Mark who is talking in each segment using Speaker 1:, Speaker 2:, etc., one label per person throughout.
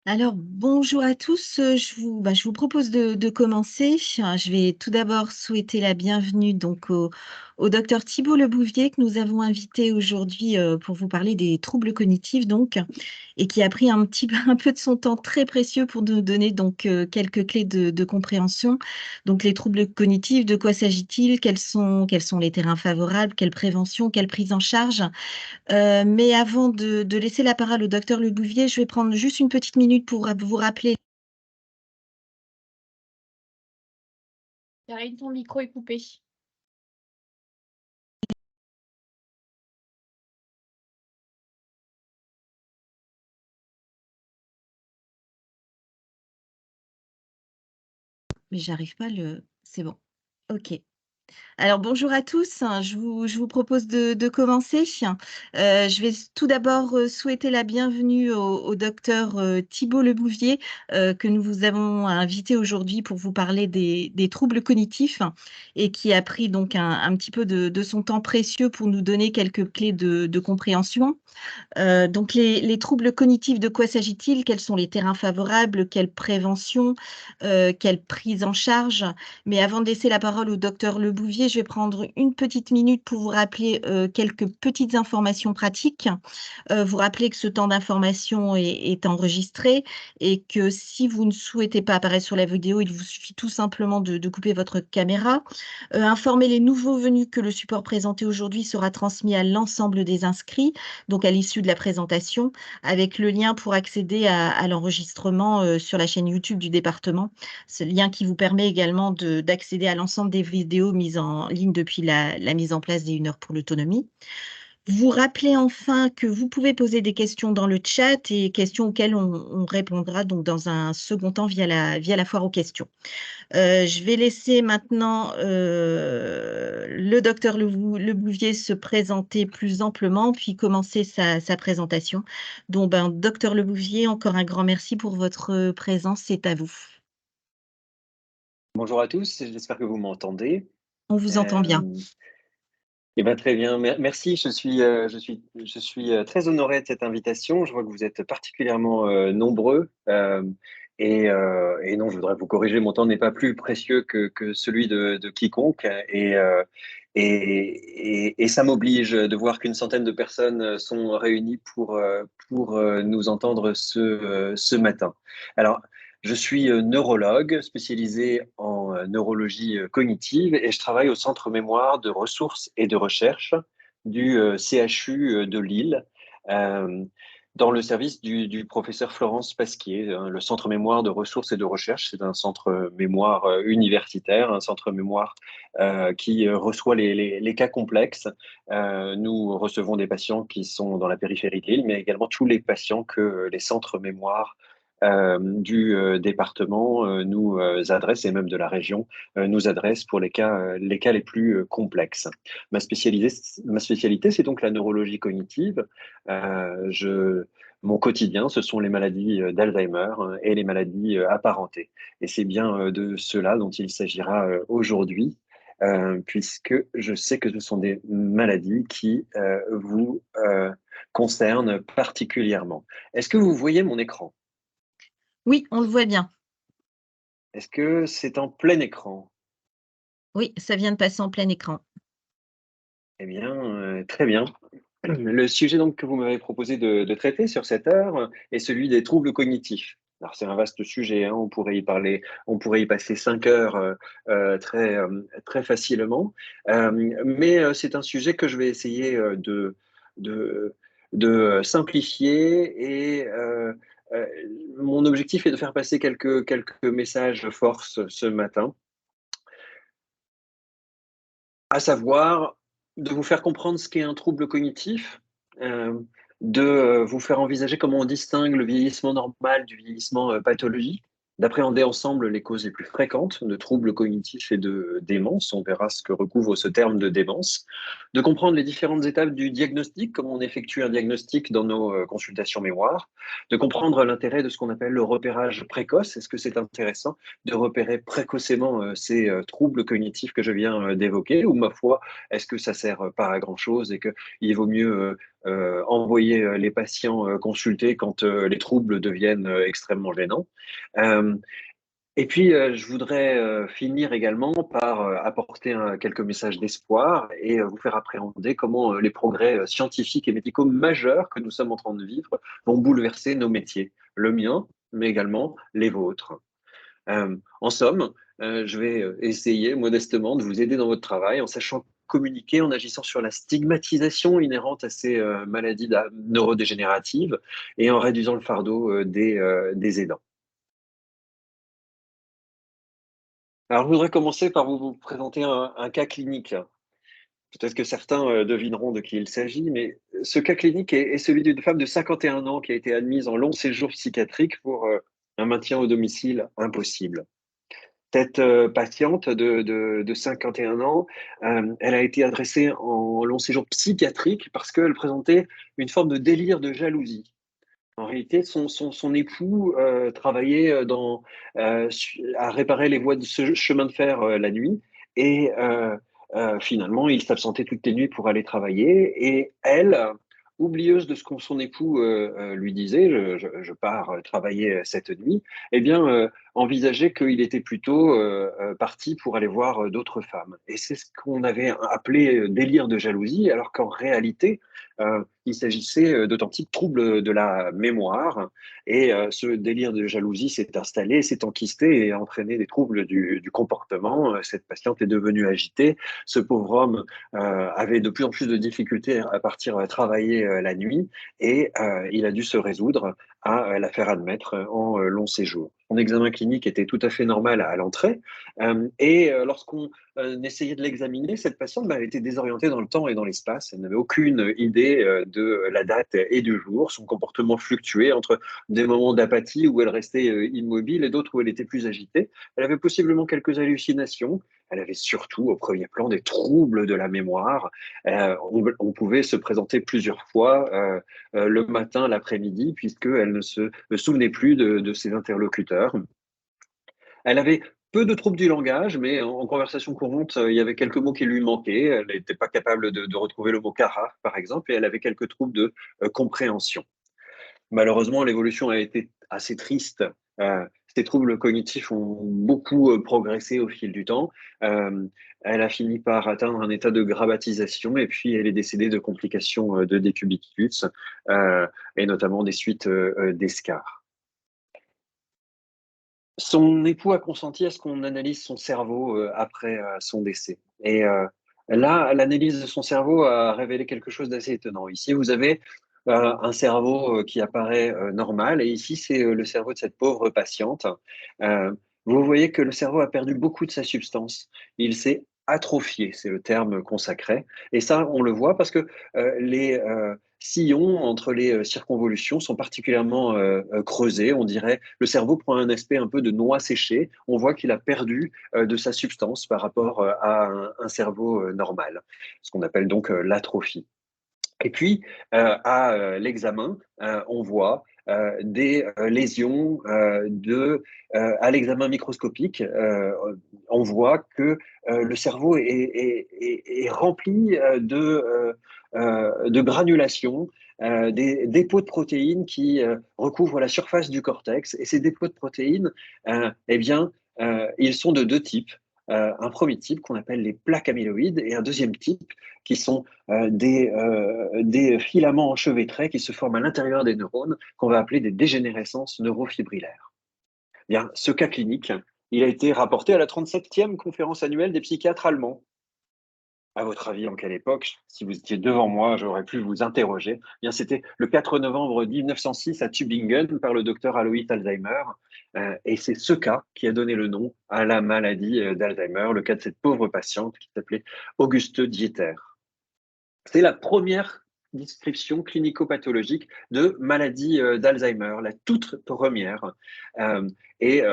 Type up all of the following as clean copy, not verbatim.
Speaker 1: Alors, bonjour à tous. Je vous propose de commencer. Je vais tout d'abord souhaiter la bienvenue donc au docteur Thibault Lebouvier que nous avons invité aujourd'hui pour vous parler des troubles cognitifs donc, et qui a pris un petit peu, un peu de son temps très précieux pour nous donner donc quelques clés de compréhension. Donc, les troubles cognitifs, de quoi s'agit-il? Quels sont les terrains favorables? Quelle prévention? Quelle prise en charge? Mais avant de laisser la parole au docteur Le Bouvier, je vais prendre juste une petite minute pour vous rappeler.
Speaker 2: Karine, ton micro est coupé.
Speaker 1: Mais j'arrive pas à le c'est bon. OK. Alors bonjour à tous, je vous propose de commencer. Je vais tout d'abord souhaiter la bienvenue au docteur Thibault Lebouvier que nous vous avons invité aujourd'hui pour vous parler des troubles cognitifs et qui a pris donc un petit peu de son temps précieux pour nous donner quelques clés de compréhension. Donc les troubles cognitifs, de quoi s'agit-il? Quels sont les terrains favorables? Quelle prévention? Quelle prise en charge? Mais avant de laisser la parole au docteur Lebouvier, je vais prendre une petite minute pour vous rappeler, quelques petites informations pratiques. Vous rappeler que ce temps d'information est enregistré et que si vous ne souhaitez pas apparaître sur la vidéo, il vous suffit tout simplement de couper votre caméra. Informer les nouveaux venus que le support présenté aujourd'hui sera transmis à l'ensemble des inscrits, donc à l'issue de la présentation, avec le lien pour accéder à l'enregistrement sur la chaîne YouTube du département. Ce lien qui vous permet également d'accéder à l'ensemble des vidéos mises en ligne depuis la mise en place des 1 heure pour l'autonomie. Vous rappelez enfin que vous pouvez poser des questions dans le chat et questions auxquelles on répondra donc dans un second temps via la foire aux questions. Je vais laisser maintenant le docteur Lebouvier se présenter plus amplement, puis commencer sa présentation. Donc, ben, docteur Lebouvier, encore un grand merci pour votre présence, c'est à vous.
Speaker 3: Bonjour à tous, j'espère que vous m'entendez.
Speaker 1: On vous entend bien.
Speaker 3: Hem Et ben, très bien, merci, je suis très honoré de cette invitation. Je vois que vous êtes particulièrement, nombreux, et non, je voudrais vous corriger, mon temps n'est pas plus précieux que celui de quiconque et ça m'oblige de voir qu'une centaine de personnes, sont réunies pour nous entendre ce matin. Alors, je suis neurologue spécialisé en neurologie cognitive et je travaille au Centre Mémoire de ressources et de recherche du CHU de Lille, euh, dans le service du professeur Florence Pasquier. Le Centre Mémoire de ressources et de recherche, c'est un centre mémoire universitaire, un centre mémoire qui reçoit les cas complexes. Nous recevons des patients qui sont dans la périphérie de Lille, mais également tous les patients que les centres mémoire du département nous adresse, et même de la région nous adresse pour les cas les plus complexes. Ma spécialité, c'est donc la neurologie cognitive. Mon quotidien, ce sont les maladies d'Alzheimer et les maladies apparentées. Et c'est bien de cela dont il s'agira aujourd'hui, puisque je sais que ce sont des maladies qui vous concernent particulièrement. Est-ce que vous voyez mon écran?
Speaker 1: Oui, on le voit bien.
Speaker 3: Est-ce que c'est en plein écran?
Speaker 1: Oui, ça vient de passer en plein écran.
Speaker 3: Eh bien, très bien. Le sujet donc que vous m'avez proposé de traiter sur cette heure est celui des troubles cognitifs. Alors c'est un vaste sujet, hein, on pourrait y parler, on pourrait y passer 5 heures, très facilement. Mais c'est un sujet que je vais essayer, de simplifier et heu, mon objectif est de faire passer quelques messages force ce matin. À savoir, de vous faire comprendre ce qu'est un trouble cognitif, de, vous faire envisager comment on distingue le vieillissement normal du vieillissement, pathologique, d'appréhender ensemble les causes les plus fréquentes de troubles cognitifs et de démence. On verra ce que recouvre ce terme de démence. De comprendre les différentes étapes du diagnostic, comment on effectue un diagnostic dans nos, consultations mémoire. De comprendre l'intérêt de ce qu'on appelle le repérage précoce. Est-ce que c'est intéressant de repérer précocement ces troubles cognitifs que je viens d'évoquer, ou ma foi, est-ce que ça sert pas à grand chose et qu'il vaut mieux envoyer les patients consulter quand les troubles deviennent extrêmement gênants. Euh, et puis, je voudrais finir également par apporter quelques messages d'espoir et vous faire appréhender comment les progrès scientifiques et médicaux majeurs que nous sommes en train de vivre vont bouleverser nos métiers, le mien, mais également les vôtres. En somme, je vais essayer modestement de vous aider dans votre travail en sachant communiquer, en agissant sur la stigmatisation inhérente à ces maladies neurodégénératives et en réduisant le fardeau des aidants. Alors, je voudrais commencer par vous présenter un cas clinique. Peut-être que certains devineront de qui il s'agit, mais ce cas clinique est celui d'une femme de 51 ans qui a été admise en long séjour psychiatrique pour un maintien au domicile impossible. Cette patiente de 51 ans, elle a été adressée en long séjour psychiatrique parce qu'elle présentait une forme de délire de jalousie. En réalité, son époux travaillait à réparer les voies de ce chemin de fer la nuit et finalement, il s'absentait toutes les nuits pour aller travailler et elle, oublieuse de ce que son époux lui disait, je pars travailler cette nuit, eh bien, envisageait qu'il était plutôt parti pour aller voir d'autres femmes. Et c'est ce qu'on avait appelé délire de jalousie, alors qu'en réalité, il s'agissait d'authentiques troubles de la mémoire et ce délire de jalousie s'est installé, s'est enquisté et a entraîné des troubles du comportement. Cette patiente est devenue agitée. Ce pauvre homme avait de plus en plus de difficultés à partir travailler la nuit et il a dû se résoudre à la faire admettre en long séjour. Son examen clinique était tout à fait normal à l'entrée et lorsqu'on essayait de l'examiner, cette patiente elle était désorientée dans le temps et dans l'espace. Elle n'avait aucune idée de la date et du jour. Son comportement fluctuait entre des moments d'apathie où elle restait immobile et d'autres où elle était plus agitée. Elle avait possiblement quelques hallucinations. Elle avait surtout au premier plan des troubles de la mémoire. On pouvait se présenter plusieurs fois le matin, l'après-midi, puisqu'elle ne se souvenait plus de ses interlocuteurs. Elle avait peu de troubles du langage, mais en conversation courante, il y avait quelques mots qui lui manquaient. Elle n'était pas capable de retrouver le mot carafe, par exemple, et elle avait quelques troubles de compréhension. Malheureusement, l'évolution a été assez triste. Ces troubles cognitifs ont beaucoup progressé au fil du temps. Euh, Elle a fini par atteindre un état de grabbatisation et puis elle est décédée de complications de décubitus et notamment des suites d'escar. Son époux a consenti à ce qu'on analyse son cerveau après son décès. Et là, l'analyse de son cerveau a révélé quelque chose d'assez étonnant. Ici, vous avez un cerveau qui apparaît normal, et ici, c'est le cerveau de cette pauvre patiente. Euh, Vous voyez que le cerveau a perdu beaucoup de sa substance. Il s'est atrophié, c'est le terme consacré. Et ça, on le voit parce que les sillons entre les circonvolutions sont particulièrement creusés. On dirait le cerveau prend un aspect un peu de noix séchée. On voit qu'il a perdu de sa substance par rapport à un cerveau normal, ce qu'on appelle donc l'atrophie. Et puis, à l'examen, on voit des lésions à l'examen microscopique. On voit que le cerveau est rempli de granulations, des dépôts de protéines qui recouvrent la surface du cortex. Et ces dépôts de protéines, eh bien, ils sont de deux types. Un premier type qu'on appelle les plaques amyloïdes et un deuxième type qui sont des filaments enchevêtrés qui se forment à l'intérieur des neurones qu'on va appeler des dégénérescences neurofibrillaires. Bien, ce cas clinique, il a été rapporté à la 37e conférence annuelle des psychiatres allemands. À votre avis, en quelle époque, si vous étiez devant moi, j'aurais pu vous interroger. Bien, c'était le 4 novembre 1906 à Tübingen par le docteur Alois Alzheimer. Et c'est ce cas qui a donné le nom à la maladie d'Alzheimer, le cas de cette pauvre patiente qui s'appelait Auguste Dieter. C'est la première description clinico-pathologique de maladie d'Alzheimer, la toute première.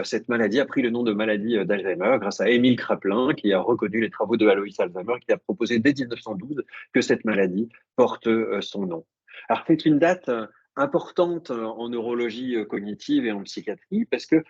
Speaker 3: Cette maladie a pris le nom de maladie d'Alzheimer grâce à Émile Kraepelin, qui a reconnu les travaux de Alois Alzheimer, qui a proposé dès 1912 que cette maladie porte son nom. Alors, c'est une date importante en neurologie cognitive et en psychiatrie parce que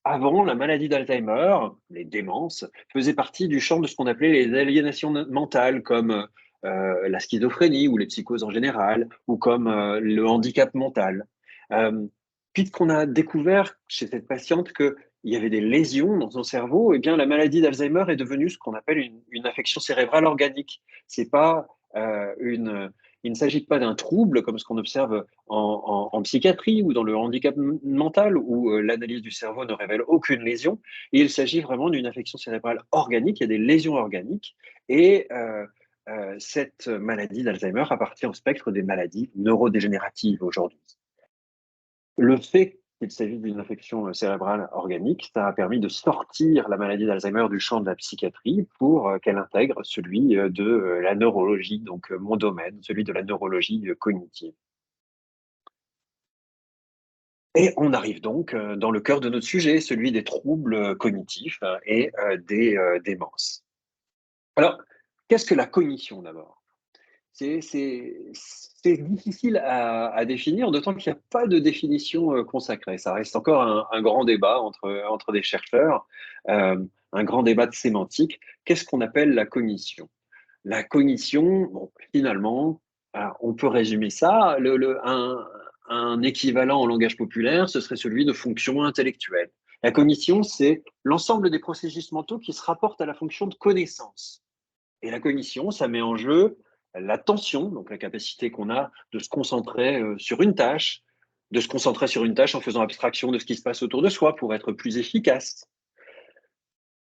Speaker 3: avant, la maladie d'Alzheimer, les démences, faisait partie du champ de ce qu'on appelait les aliénations mentales, comme la schizophrénie ou les psychoses en général, ou comme le handicap mental. Euh, Puisqu'on a découvert chez cette patiente qu'il y avait des lésions dans son cerveau, eh bien, la maladie d'Alzheimer est devenue ce qu'on appelle une affection cérébrale organique. C'est pas il ne s'agit pas d'un trouble comme ce qu'on observe en psychiatrie ou dans le handicap mental où l'analyse du cerveau ne révèle aucune lésion. Et il s'agit vraiment d'une affection cérébrale organique. Il y a des lésions organiques et cette maladie d'Alzheimer appartient au spectre des maladies neurodégénératives aujourd'hui. Le fait qu'il s'agisse d'une infection cérébrale organique, ça a permis de sortir la maladie d'Alzheimer du champ de la psychiatrie pour qu'elle intègre celui de la neurologie, donc mon domaine, celui de la neurologie cognitive. Et on arrive donc dans le cœur de notre sujet, celui des troubles cognitifs et des démences. Alors, qu'est-ce que la cognition d'abord? C'est difficile à définir, d'autant qu'il n'y a pas de définition consacrée. Ça reste encore un grand débat entre des chercheurs, un grand débat de sémantique. Qu'est-ce qu'on appelle la cognition? La cognition, bon, finalement, on peut résumer ça. Un équivalent en langage populaire, ce serait celui de fonction intellectuelle. La cognition, c'est l'ensemble des processus mentaux qui se rapportent à la fonction de connaissance. Et la cognition, ça met en jeu l'attention, donc la capacité qu'on a de se concentrer sur une tâche, de se concentrer sur une tâche en faisant abstraction de ce qui se passe autour de soi pour être plus efficace.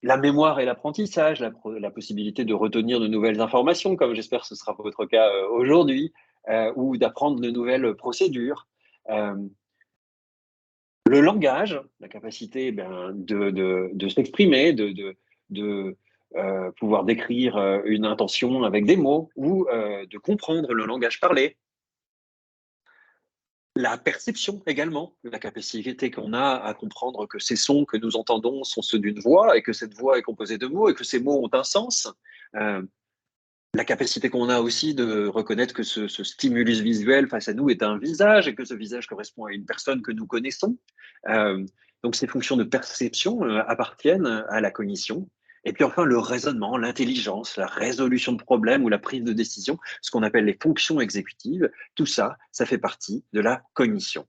Speaker 3: La mémoire et l'apprentissage, la possibilité de retenir de nouvelles informations, comme j'espère que ce sera votre cas aujourd'hui, ou d'apprendre de nouvelles procédures. Euh, le langage, la capacité de s'exprimer, de pouvoir décrire une intention avec des mots ou de comprendre le langage parlé. La perception également, la capacité qu'on a à comprendre que ces sons que nous entendons sont ceux d'une voix et que cette voix est composée de mots et que ces mots ont un sens. Euh, la capacité qu'on a aussi de reconnaître que ce stimulus visuel face à nous est un visage et que ce visage correspond à une personne que nous connaissons. Euh, donc ces fonctions de perception appartiennent à la cognition. Et puis enfin, le raisonnement, l'intelligence, la résolution de problèmes ou la prise de décision, ce qu'on appelle les fonctions exécutives, tout ça, ça fait partie de la cognition.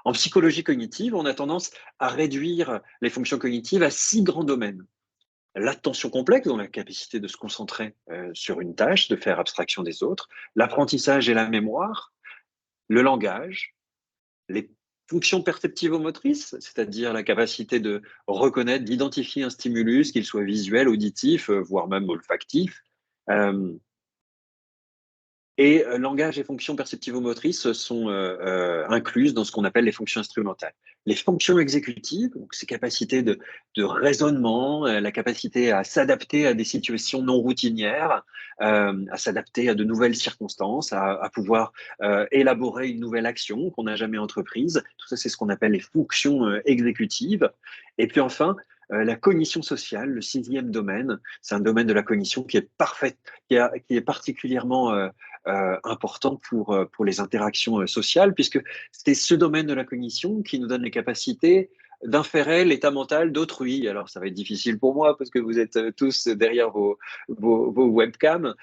Speaker 3: En psychologie cognitive, on a tendance à réduire les fonctions cognitives à 6 grands domaines. L'attention complexe, donc la capacité de se concentrer sur une tâche, de faire abstraction des autres, l'apprentissage et la mémoire, le langage, les fonctions perceptivo-motrices, c'est-à-dire la capacité de reconnaître, d'identifier un stimulus, qu'il soit visuel, auditif, voire même olfactif, euh, et langage et fonctions perceptivo-motrices sont incluses dans ce qu'on appelle les fonctions instrumentales. Les fonctions exécutives, donc ces capacités de raisonnement, la capacité à s'adapter à des situations non routinières, à s'adapter à de nouvelles circonstances, à pouvoir élaborer une nouvelle action qu'on n'a jamais entreprise. Tout ça, c'est ce qu'on appelle les fonctions exécutives. Et puis enfin, la cognition sociale, le 6e domaine, c'est un domaine de la cognition qui est parfait, qui est particulièrement important pour les interactions sociales, puisque c'est ce domaine de la cognition qui nous donne les capacités d'inférer l'état mental d'autrui. Alors, ça va être difficile pour moi parce que vous êtes tous derrière vos webcams,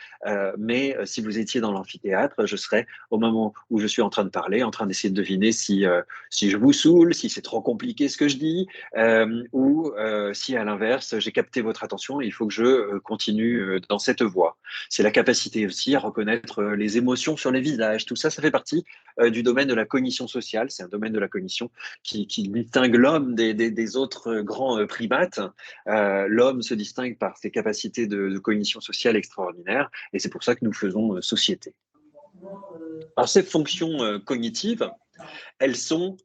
Speaker 3: mais si vous étiez dans l'amphithéâtre, je serais, au moment où je suis en train de parler, en train d'essayer de deviner si je vous saoule, si c'est trop compliqué ce que je dis, ou si à l'inverse, j'ai capté votre attention et il faut que je continue dans cette voie. C'est la capacité aussi à reconnaître les émotions sur les visages. Tout ça, ça fait partie du domaine de la cognition sociale. C'est un domaine de la cognition qui distingue l'homme des autres grands primates. L'homme se distingue par ses capacités de cognition sociale extraordinaires et c'est pour ça que nous faisons société. Alors, ces fonctions cognitives, elles sont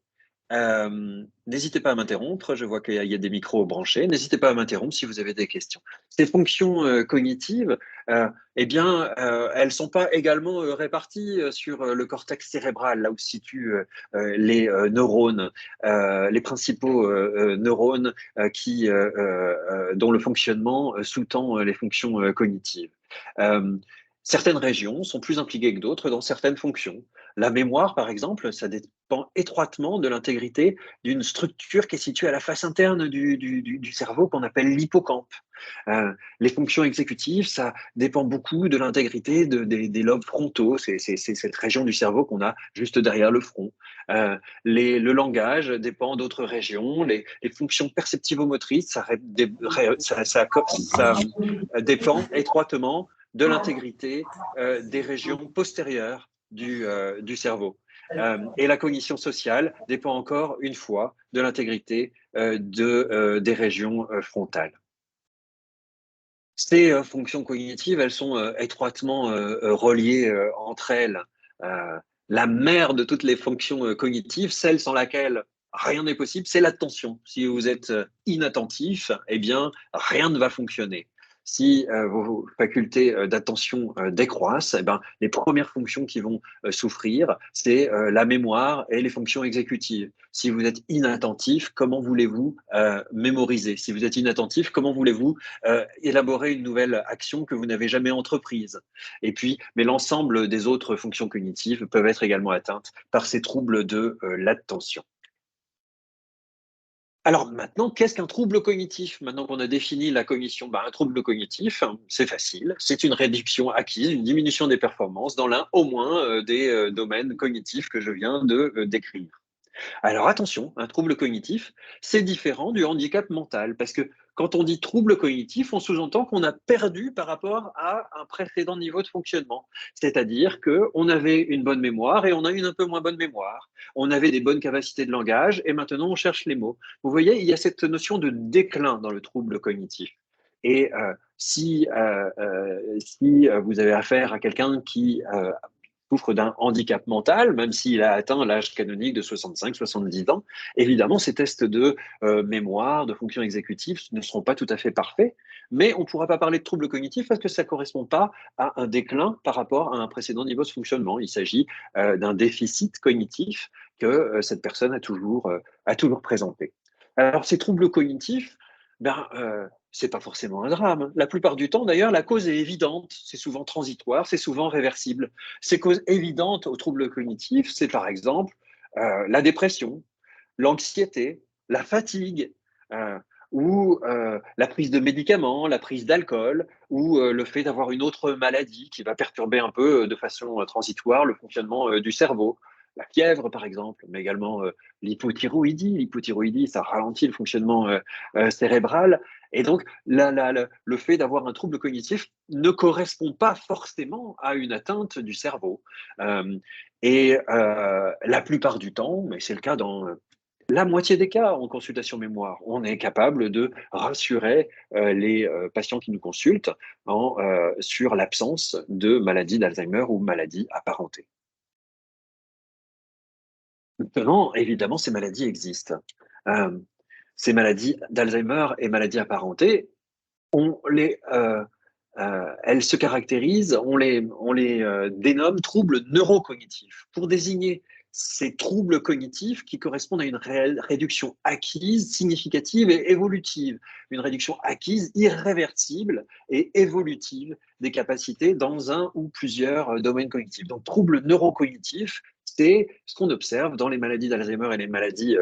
Speaker 3: n'hésitez pas à m'interrompre, je vois qu'il y a des micros branchés. N'hésitez pas à m'interrompre si vous avez des questions. Ces fonctions cognitives, eh bien, elles ne sont pas également réparties sur le cortex cérébral, là où se situent les neurones, les principaux neurones dont le fonctionnement sous-tend les fonctions cognitives. Certaines régions sont plus impliquées que d'autres dans certaines fonctions. La mémoire, par exemple, ça dépend étroitement de l'intégrité d'une structure qui est située à la face interne du cerveau qu'on appelle l'hippocampe. Les fonctions exécutives, ça dépend beaucoup de l'intégrité des lobes frontaux. C'est cette région du cerveau qu'on a juste derrière le front. Le langage dépend d'autres régions. Les fonctions perceptivo-motrices, ça dépend étroitement de l'intégrité des régions postérieures du cerveau. Et la cognition sociale dépend encore une fois de l'intégrité des régions frontales. Ces fonctions cognitives, elles sont étroitement reliées entre elles. Euh, la mère de toutes les fonctions cognitives, celle sans laquelle rien n'est possible, c'est l'attention. Si vous êtes inattentif, eh bien, rien ne va fonctionner. Si vos facultés d'attention décroissent, eh ben, les premières fonctions qui vont souffrir, c'est la mémoire et les fonctions exécutives. Si vous êtes inattentif, comment voulez-vous mémoriser? Si vous êtes inattentif, comment voulez-vous élaborer une nouvelle action que vous n'avez jamais entreprise? Et puis, mais l'ensemble des autres fonctions cognitives peuvent être également atteintes par ces troubles de l'attention. Alors maintenant, qu'est-ce qu'un trouble cognitif? Maintenant qu'on a défini la cognition, un trouble cognitif, c'est facile, c'est une réduction acquise, une diminution des performances dans l'un au moins des domaines cognitifs que je viens de décrire. Alors attention, un trouble cognitif, c'est différent du handicap mental, parce que quand on dit trouble cognitif, on sous-entend qu'on a perdu par rapport à un précédent niveau de fonctionnement. C'est-à-dire qu'on avait une bonne mémoire et on a une un peu moins bonne mémoire. On avait des bonnes capacités de langage et maintenant on cherche les mots. Vous voyez, il y a cette notion de déclin dans le trouble cognitif. Et si vous avez affaire à quelqu'un qui souffre d'un handicap mental, même s'il a atteint l'âge canonique de 65-70 ans. Évidemment, ces tests de mémoire, de fonction exécutive ne seront pas tout à fait parfaits, mais on ne pourra pas parler de trouble cognitif parce que ça ne correspond pas à un déclin par rapport à un précédent niveau de fonctionnement. Il s'agit d'un déficit cognitif que cette personne a toujours présenté. Alors, ces troubles cognitifs, c'est pas forcément un drame. La plupart du temps, d'ailleurs, la cause est évidente. C'est souvent transitoire, c'est souvent réversible. Ces causes évidentes aux troubles cognitifs, c'est par exemple la dépression, l'anxiété, la fatigue, euh, ou la prise de médicaments, la prise d'alcool, ou le fait d'avoir une autre maladie qui va perturber un peu de façon transitoire le fonctionnement du cerveau. La fièvre, par exemple, mais également l'hypothyroïdie. L'hypothyroïdie, ça ralentit le fonctionnement cérébral. Et donc, le fait d'avoir un trouble cognitif ne correspond pas forcément à une atteinte du cerveau. Euh, la plupart du temps, mais c'est le cas dans la moitié des cas en consultation mémoire, on est capable de rassurer les patients qui nous consultent sur l'absence de maladie d'Alzheimer ou maladie apparentée. Maintenant, évidemment, ces maladies existent. Euh, ces maladies d'Alzheimer et maladies apparentées, elles se caractérisent, on les dénomme troubles neurocognitifs pour désigner ces troubles cognitifs qui correspondent à une réduction acquise, significative et évolutive, une réduction acquise irréversible et évolutive des capacités dans un ou plusieurs domaines cognitifs. Donc, troubles neurocognitifs, c'est ce qu'on observe dans les maladies d'Alzheimer et les maladies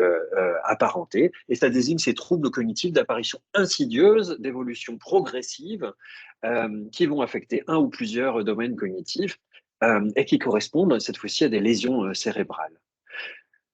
Speaker 3: apparentées, et ça désigne ces troubles cognitifs d'apparition insidieuse, d'évolution progressive, qui vont affecter un ou plusieurs domaines cognitifs et qui correspondent cette fois-ci à des lésions cérébrales.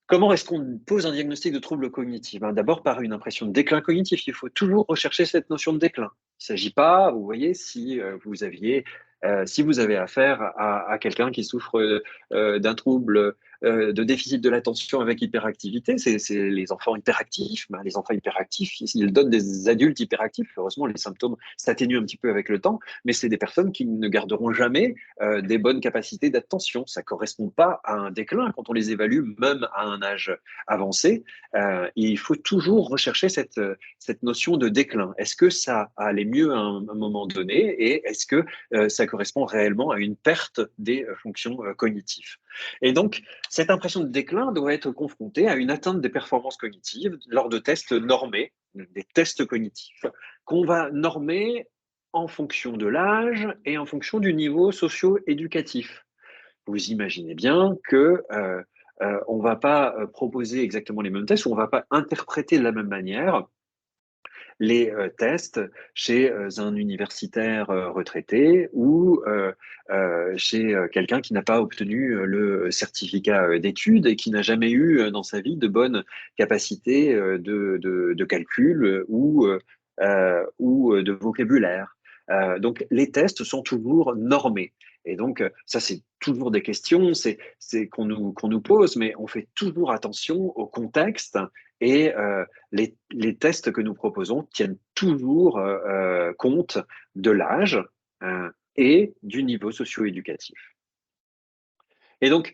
Speaker 3: Comment est-ce qu'on pose un diagnostic de trouble cognitif? D'abord par une impression de déclin cognitif. Il faut toujours rechercher cette notion de déclin. Il ne s'agit pas, vous voyez, si vous avez affaire à quelqu'un qui souffre d'un trouble de déficit de l'attention avec hyperactivité, c'est les enfants hyperactifs. Les enfants hyperactifs, ils donnent des adultes hyperactifs. Heureusement, les symptômes s'atténuent un petit peu avec le temps, mais c'est des personnes qui ne garderont jamais des bonnes capacités d'attention. Ça ne correspond pas à un déclin quand on les évalue, même à un âge avancé. Il faut toujours rechercher cette notion de déclin. Est-ce que ça allait mieux à un moment donné et est-ce que ça correspond réellement à une perte des fonctions cognitives? Et donc, cette impression de déclin doit être confrontée à une atteinte des performances cognitives lors de tests normés, des tests cognitifs, qu'on va normer en fonction de l'âge et en fonction du niveau socio-éducatif. Vous imaginez bien que on ne va pas proposer exactement les mêmes tests ou on ne va pas interpréter de la même manière les tests chez un universitaire retraité ou chez quelqu'un qui n'a pas obtenu le certificat d'études et qui n'a jamais eu dans sa vie de bonnes capacités de calcul ou de vocabulaire. Donc les tests sont toujours normés. Et donc, ça, c'est toujours des questions qu'on nous pose, mais on fait toujours attention au contexte et les tests que nous proposons tiennent toujours compte de l'âge et du niveau socio-éducatif. Et donc,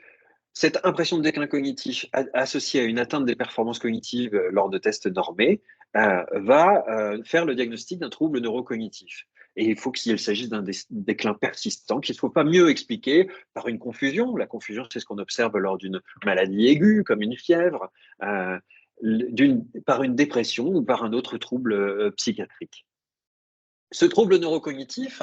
Speaker 3: cette impression de déclin cognitif associée à une atteinte des performances cognitives lors de tests normés va faire le diagnostic d'un trouble neurocognitif. Et il faut qu'il s'agisse d'un déclin persistant, qu'il ne faut pas mieux expliquer par une confusion. La confusion, c'est ce qu'on observe lors d'une maladie aiguë, comme une fièvre, euh, par une dépression ou par un autre trouble psychiatrique. Ce trouble neurocognitif,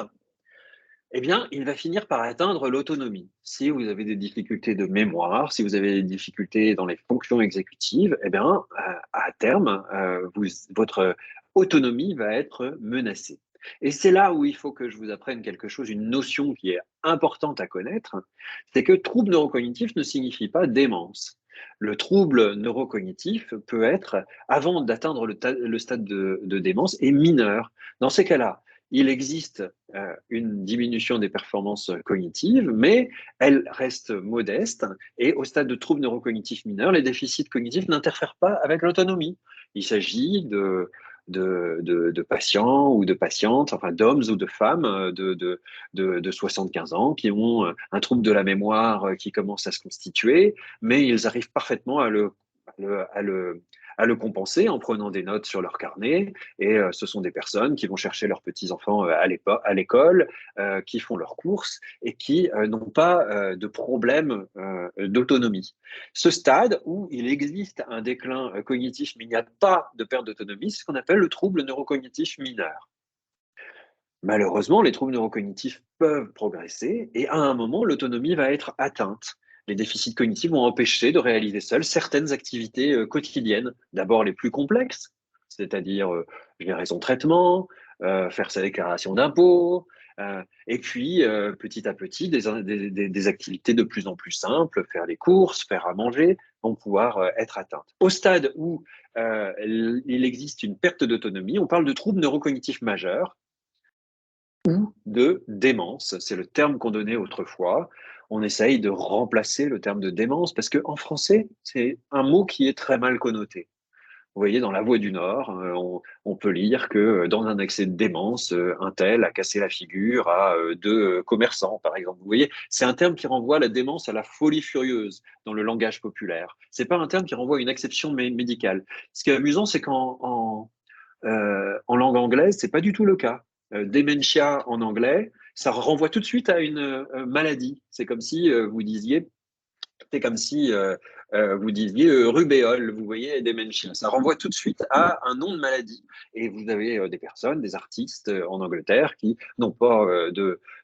Speaker 3: eh bien, il va finir par atteindre l'autonomie. Si vous avez des difficultés de mémoire, si vous avez des difficultés dans les fonctions exécutives, eh bien, à terme, votre autonomie va être menacée. Et c'est là où il faut que je vous apprenne quelque chose, une notion qui est importante à connaître, c'est que trouble neurocognitif ne signifie pas démence. Le trouble neurocognitif peut être, avant d'atteindre le stade de démence, est mineur. Dans ces cas-là, il existe une diminution des performances cognitives, mais elle reste modeste et au stade de troubles neurocognitifs mineurs, les déficits cognitifs n'interfèrent pas avec l'autonomie. Il s'agit de patients ou de patientes, enfin d'hommes ou de femmes de 75 ans qui ont un trouble de la mémoire qui commence à se constituer, mais ils arrivent parfaitement à le, à le compenser en prenant des notes sur leur carnet. Et ce sont des personnes qui vont chercher leurs petits-enfants à l'école, qui font leurs courses et qui n'ont pas de problème d'autonomie. Ce stade où il existe un déclin cognitif, mais il n'y a pas de perte d'autonomie, c'est ce qu'on appelle le trouble neurocognitif mineur. Malheureusement, les troubles neurocognitifs peuvent progresser et à un moment, l'autonomie va être atteinte. Les déficits cognitifs vont empêcher de réaliser seuls certaines activités quotidiennes, d'abord les plus complexes, c'est-à-dire gérer son traitement, faire sa déclaration d'impôt, et puis petit à petit, des activités de plus en plus simples, faire les courses, faire à manger, vont pouvoir être atteintes. Au stade où il existe une perte d'autonomie, on parle de troubles neurocognitifs majeurs, ou de démence. C'est le terme qu'on donnait autrefois. On essaye de remplacer le terme de démence parce qu'en français, c'est un mot qui est très mal connoté. Vous voyez, dans La Voix du Nord, on peut lire que dans un accès de démence, un tel a cassé la figure à deux commerçants, par exemple. Vous voyez, c'est un terme qui renvoie la démence à la folie furieuse dans le langage populaire. C'est pas un terme qui renvoie à une acception médicale. Ce qui est amusant, c'est en langue anglaise, c'est pas du tout le cas. Dementia en anglais, ça renvoie tout de suite à une maladie. C'est comme si vous disiez rubéole, vous voyez, dementia. Ça renvoie tout de suite à un nom de maladie. Et vous avez des personnes, des artistes en Angleterre qui n'ont pas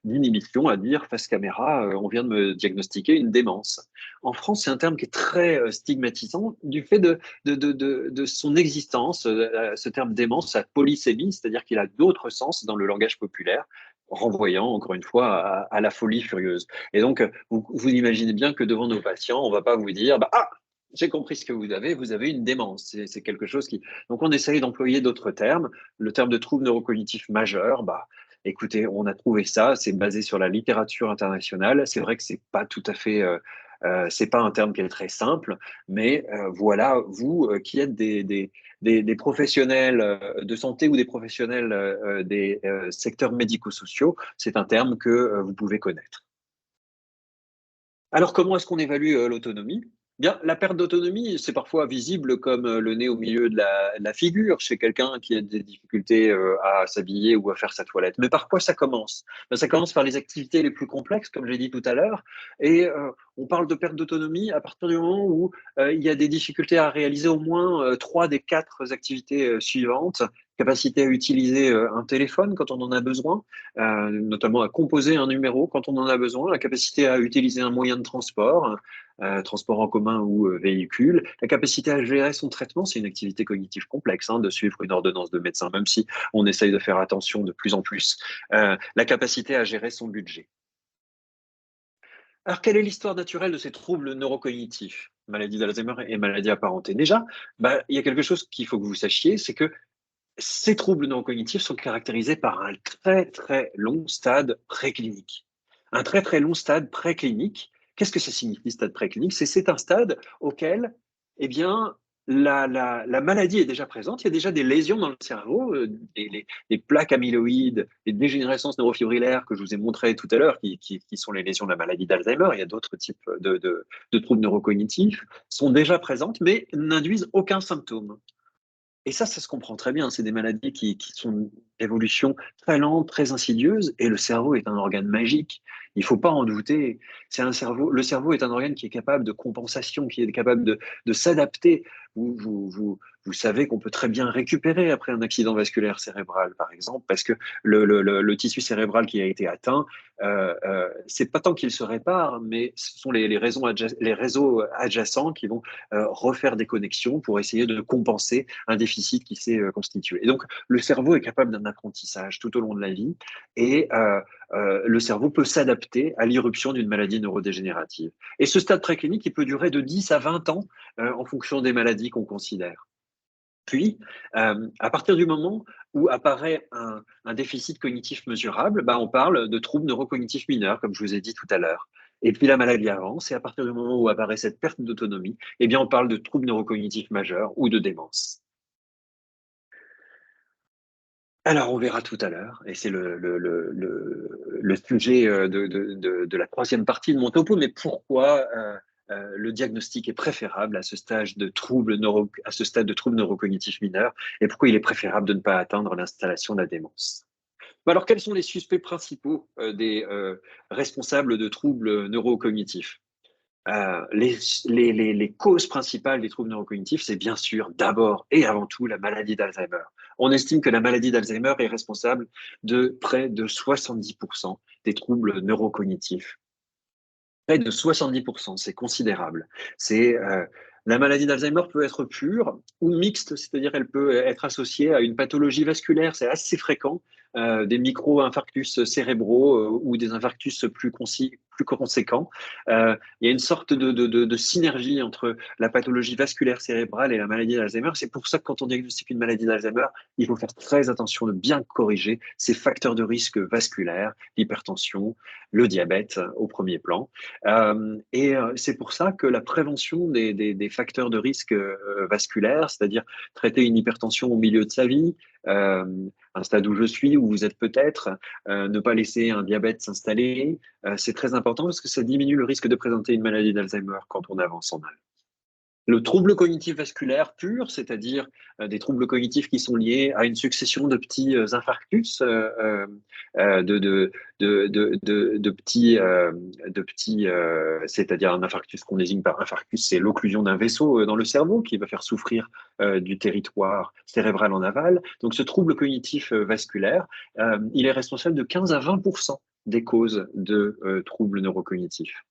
Speaker 3: d'inhibition à dire face caméra, on vient de me diagnostiquer une démence. En France, c'est un terme qui est très stigmatisant du fait de son existence. Ce terme démence, sa polysémie, c'est-à-dire qu'il a d'autres sens dans le langage populaire, renvoyant encore une fois à la folie furieuse. Et donc, vous imaginez bien que devant nos patients, on ne va pas vous dire bah, ah, j'ai compris ce que vous avez une démence. C'est quelque chose qui. Donc, on essaye d'employer d'autres termes. Le terme de trouble neurocognitif majeur, bah, écoutez, on a trouvé ça, c'est basé sur la littérature internationale. C'est vrai que c'est pas tout à fait. C'est pas un terme qui est très simple, mais voilà, vous qui êtes des professionnels de santé ou des professionnels des secteurs médico-sociaux, c'est un terme que vous pouvez connaître. Alors, comment est-ce qu'on évalue l'autonomie? Bien, la perte d'autonomie, c'est parfois visible comme le nez au milieu de la figure chez quelqu'un qui a des difficultés à s'habiller ou à faire sa toilette. Mais par quoi ça commence? Ben, ça commence par les activités les plus complexes, comme j'ai dit tout à l'heure. Et on parle de perte d'autonomie à partir du moment où il y a des difficultés à réaliser au moins trois des quatre activités suivantes capacité à utiliser un téléphone quand on en a besoin, notamment à composer un numéro quand on en a besoin, la capacité à utiliser un moyen de transport, transport en commun ou véhicule, la capacité à gérer son traitement, c'est une activité cognitive complexe, hein, de suivre une ordonnance de médecin, même si on essaye de faire attention de plus en plus, la capacité à gérer son budget. Alors, quelle est l'histoire naturelle de ces troubles neurocognitifs, maladie d'Alzheimer et maladie apparentée? Déjà, bah, il y a quelque chose qu'il faut que vous sachiez, c'est que ces troubles neurocognitifs sont caractérisés par un très très long stade préclinique. Un très très long stade préclinique, qu'est-ce que ça signifie, stade préclinique? C'est un stade auquel, eh bien, la maladie est déjà présente, il y a déjà des lésions dans le cerveau, les plaques amyloïdes, les dégénérescences neurofibrillaires que je vous ai montrées tout à l'heure, qui sont les lésions de la maladie d'Alzheimer, il y a d'autres types de troubles neurocognitifs, sont déjà présentes mais n'induisent aucun symptôme. Et ça se comprend très bien. C'est des maladies qui sont d'évolution très lente, très insidieuse, et le cerveau est un organe magique. Il ne faut pas en douter. C'est un cerveau, le cerveau est un organe qui est capable de compensation, qui est capable de s'adapter. Vous savez qu'on peut très bien récupérer après un accident vasculaire cérébral, par exemple, parce que le tissu cérébral qui a été atteint, c'est pas tant qu'il se répare, mais ce sont les réseaux adjacents qui vont refaire des connexions pour essayer de compenser un déficit qui s'est constitué. Et donc, le cerveau est capable d'un apprentissage tout au long de la vie et le cerveau peut s'adapter à l'irruption d'une maladie neurodégénérative. Et ce stade préclinique, il peut durer de 10 à 20 ans en fonction des maladies qu'on considère. Puis, à partir du moment où apparaît un déficit cognitif mesurable, bah, on parle de troubles neurocognitifs mineurs, comme je vous ai dit tout à l'heure. Et puis la maladie avance, et à partir du moment où apparaît cette perte d'autonomie, eh bien, on parle de troubles neurocognitifs majeurs ou de démence. Alors, on verra tout à l'heure, et c'est le sujet de la troisième partie de mon topo, mais pourquoi le diagnostic est préférable à ce stade de troubles neurocognitifs mineurs, et pourquoi il est préférable de ne pas atteindre l'installation de la démence. Bah alors, quels sont les suspects principaux des responsables de troubles neurocognitifs? Les causes principales des troubles neurocognitifs, c'est bien sûr d'abord et avant tout la maladie d'Alzheimer. On estime que la maladie d'Alzheimer est responsable de près de 70% des troubles neurocognitifs. Près de 70%, c'est considérable. C'est la maladie d'Alzheimer peut être pure ou mixte, c'est-à-dire elle peut être associée à une pathologie vasculaire, c'est assez fréquent, des micro-infarctus cérébraux ou des infarctus plus conséquents. Il y a une sorte de synergie entre la pathologie vasculaire cérébrale et la maladie d'Alzheimer. C'est pour ça que quand on diagnostique une maladie d'Alzheimer, il faut faire très attention de bien corriger ces facteurs de risque vasculaires, l'hypertension, le diabète au premier plan. C'est pour ça que la prévention des facteurs de risque vasculaires, c'est-à-dire traiter une hypertension au milieu de sa vie, euh, un stade où je suis, où vous êtes peut-être, ne pas laisser un diabète s'installer, c'est très important parce que ça diminue le risque de présenter une maladie d'Alzheimer quand on avance en âge. Le trouble cognitif vasculaire pur, c'est-à-dire des troubles cognitifs qui sont liés à une succession de petits infarctus, de petits, c'est-à-dire un infarctus qu'on désigne par infarctus, c'est l'occlusion d'un vaisseau dans le cerveau qui va faire souffrir du territoire cérébral en aval. Donc ce trouble cognitif vasculaire, il est responsable de 15 à 20% des causes de troubles neurocognitifs.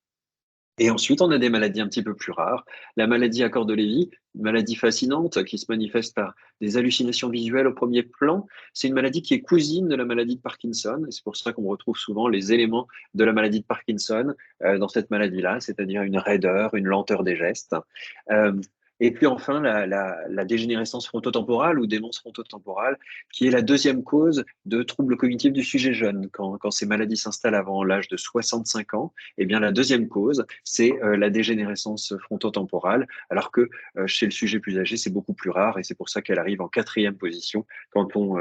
Speaker 3: Et ensuite, on a des maladies un petit peu plus rares. La maladie à corps de Lévy, une maladie fascinante qui se manifeste par des hallucinations visuelles au premier plan. C'est une maladie qui est cousine de la maladie de Parkinson. Et c'est pour ça qu'on retrouve souvent les éléments de la maladie de Parkinson dans cette maladie-là, c'est-à-dire une raideur, une lenteur des gestes. Euh, et puis enfin, la dégénérescence frontotemporale ou démence frontotemporale, qui est la deuxième cause de troubles cognitifs du sujet jeune. Quand ces maladies s'installent avant l'âge de 65 ans, eh bien, la deuxième cause, c'est la dégénérescence frontotemporale, alors que chez le sujet plus âgé, c'est beaucoup plus rare et c'est pour ça qu'elle arrive en quatrième position quand on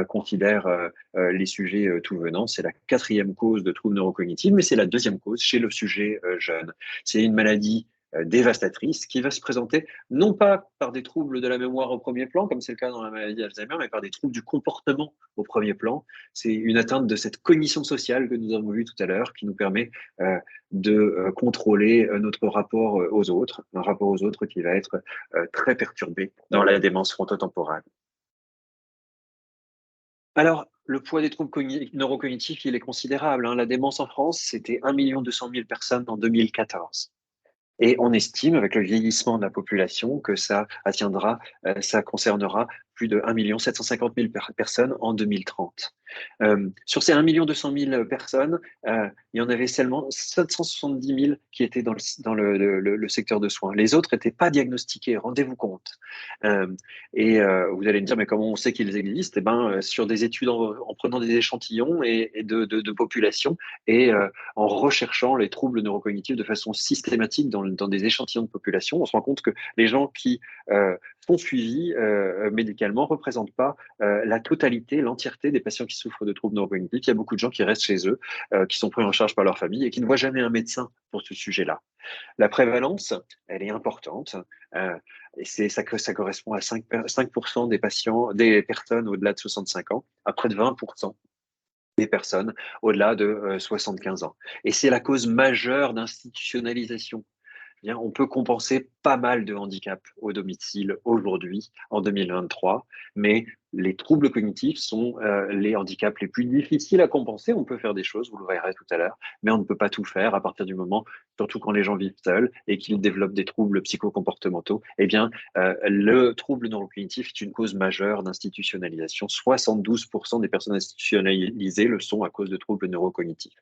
Speaker 3: considère les sujets tout venant. C'est la quatrième cause de troubles neurocognitifs, mais c'est la deuxième cause chez le sujet jeune. C'est une maladie dévastatrice qui va se présenter non pas par des troubles de la mémoire au premier plan, comme c'est le cas dans la maladie d'Alzheimer, mais par des troubles du comportement au premier plan. C'est une atteinte de cette cognition sociale que nous avons vue tout à l'heure qui nous permet de contrôler notre rapport aux autres, un rapport aux autres qui va être très perturbé dans la démence frontotemporale. Alors, le poids des troubles neurocognitifs, il est considérable, hein. La démence en France, c'était 1 200 000 personnes en 2014. Et on estime, avec le vieillissement de la population, que ça concernera plus de 1 750 000 personnes en 2030. Sur ces 1 200 000 personnes, il y en avait seulement 770 000 qui étaient dans le secteur de soins. Les autres n'étaient pas diagnostiqués, rendez-vous compte. Euh, Vous allez me dire, mais comment on sait qu'ils existent? Eh ben, sur des études en prenant des échantillons et de population et en recherchant les troubles neurocognitifs de façon systématique dans des échantillons de population, on se rend compte que les gens qui sont suivis médicalement ne représentent pas la totalité, l'entièreté des patients qui souffrent de troubles neurocognitifs. Il y a beaucoup de gens qui restent chez eux, qui sont pris en charge par leur famille et qui ne voient jamais un médecin pour ce sujet-là. La prévalence, elle est importante. Euh, et ça correspond à 5% des patients, des personnes au-delà de 65 ans, à près de 20% des personnes au-delà de 75 ans. Et c'est la cause majeure d'institutionnalisation. Bien, on peut compenser pas mal de handicaps au domicile aujourd'hui, en 2023, mais les troubles cognitifs sont les handicaps les plus difficiles à compenser. On peut faire des choses, vous le verrez tout à l'heure, mais on ne peut pas tout faire à partir du moment, surtout quand les gens vivent seuls et qu'ils développent des troubles psychocomportementaux. Eh bien, le trouble neurocognitif est une cause majeure d'institutionnalisation. 72% des personnes institutionnalisées le sont à cause de troubles neurocognitifs.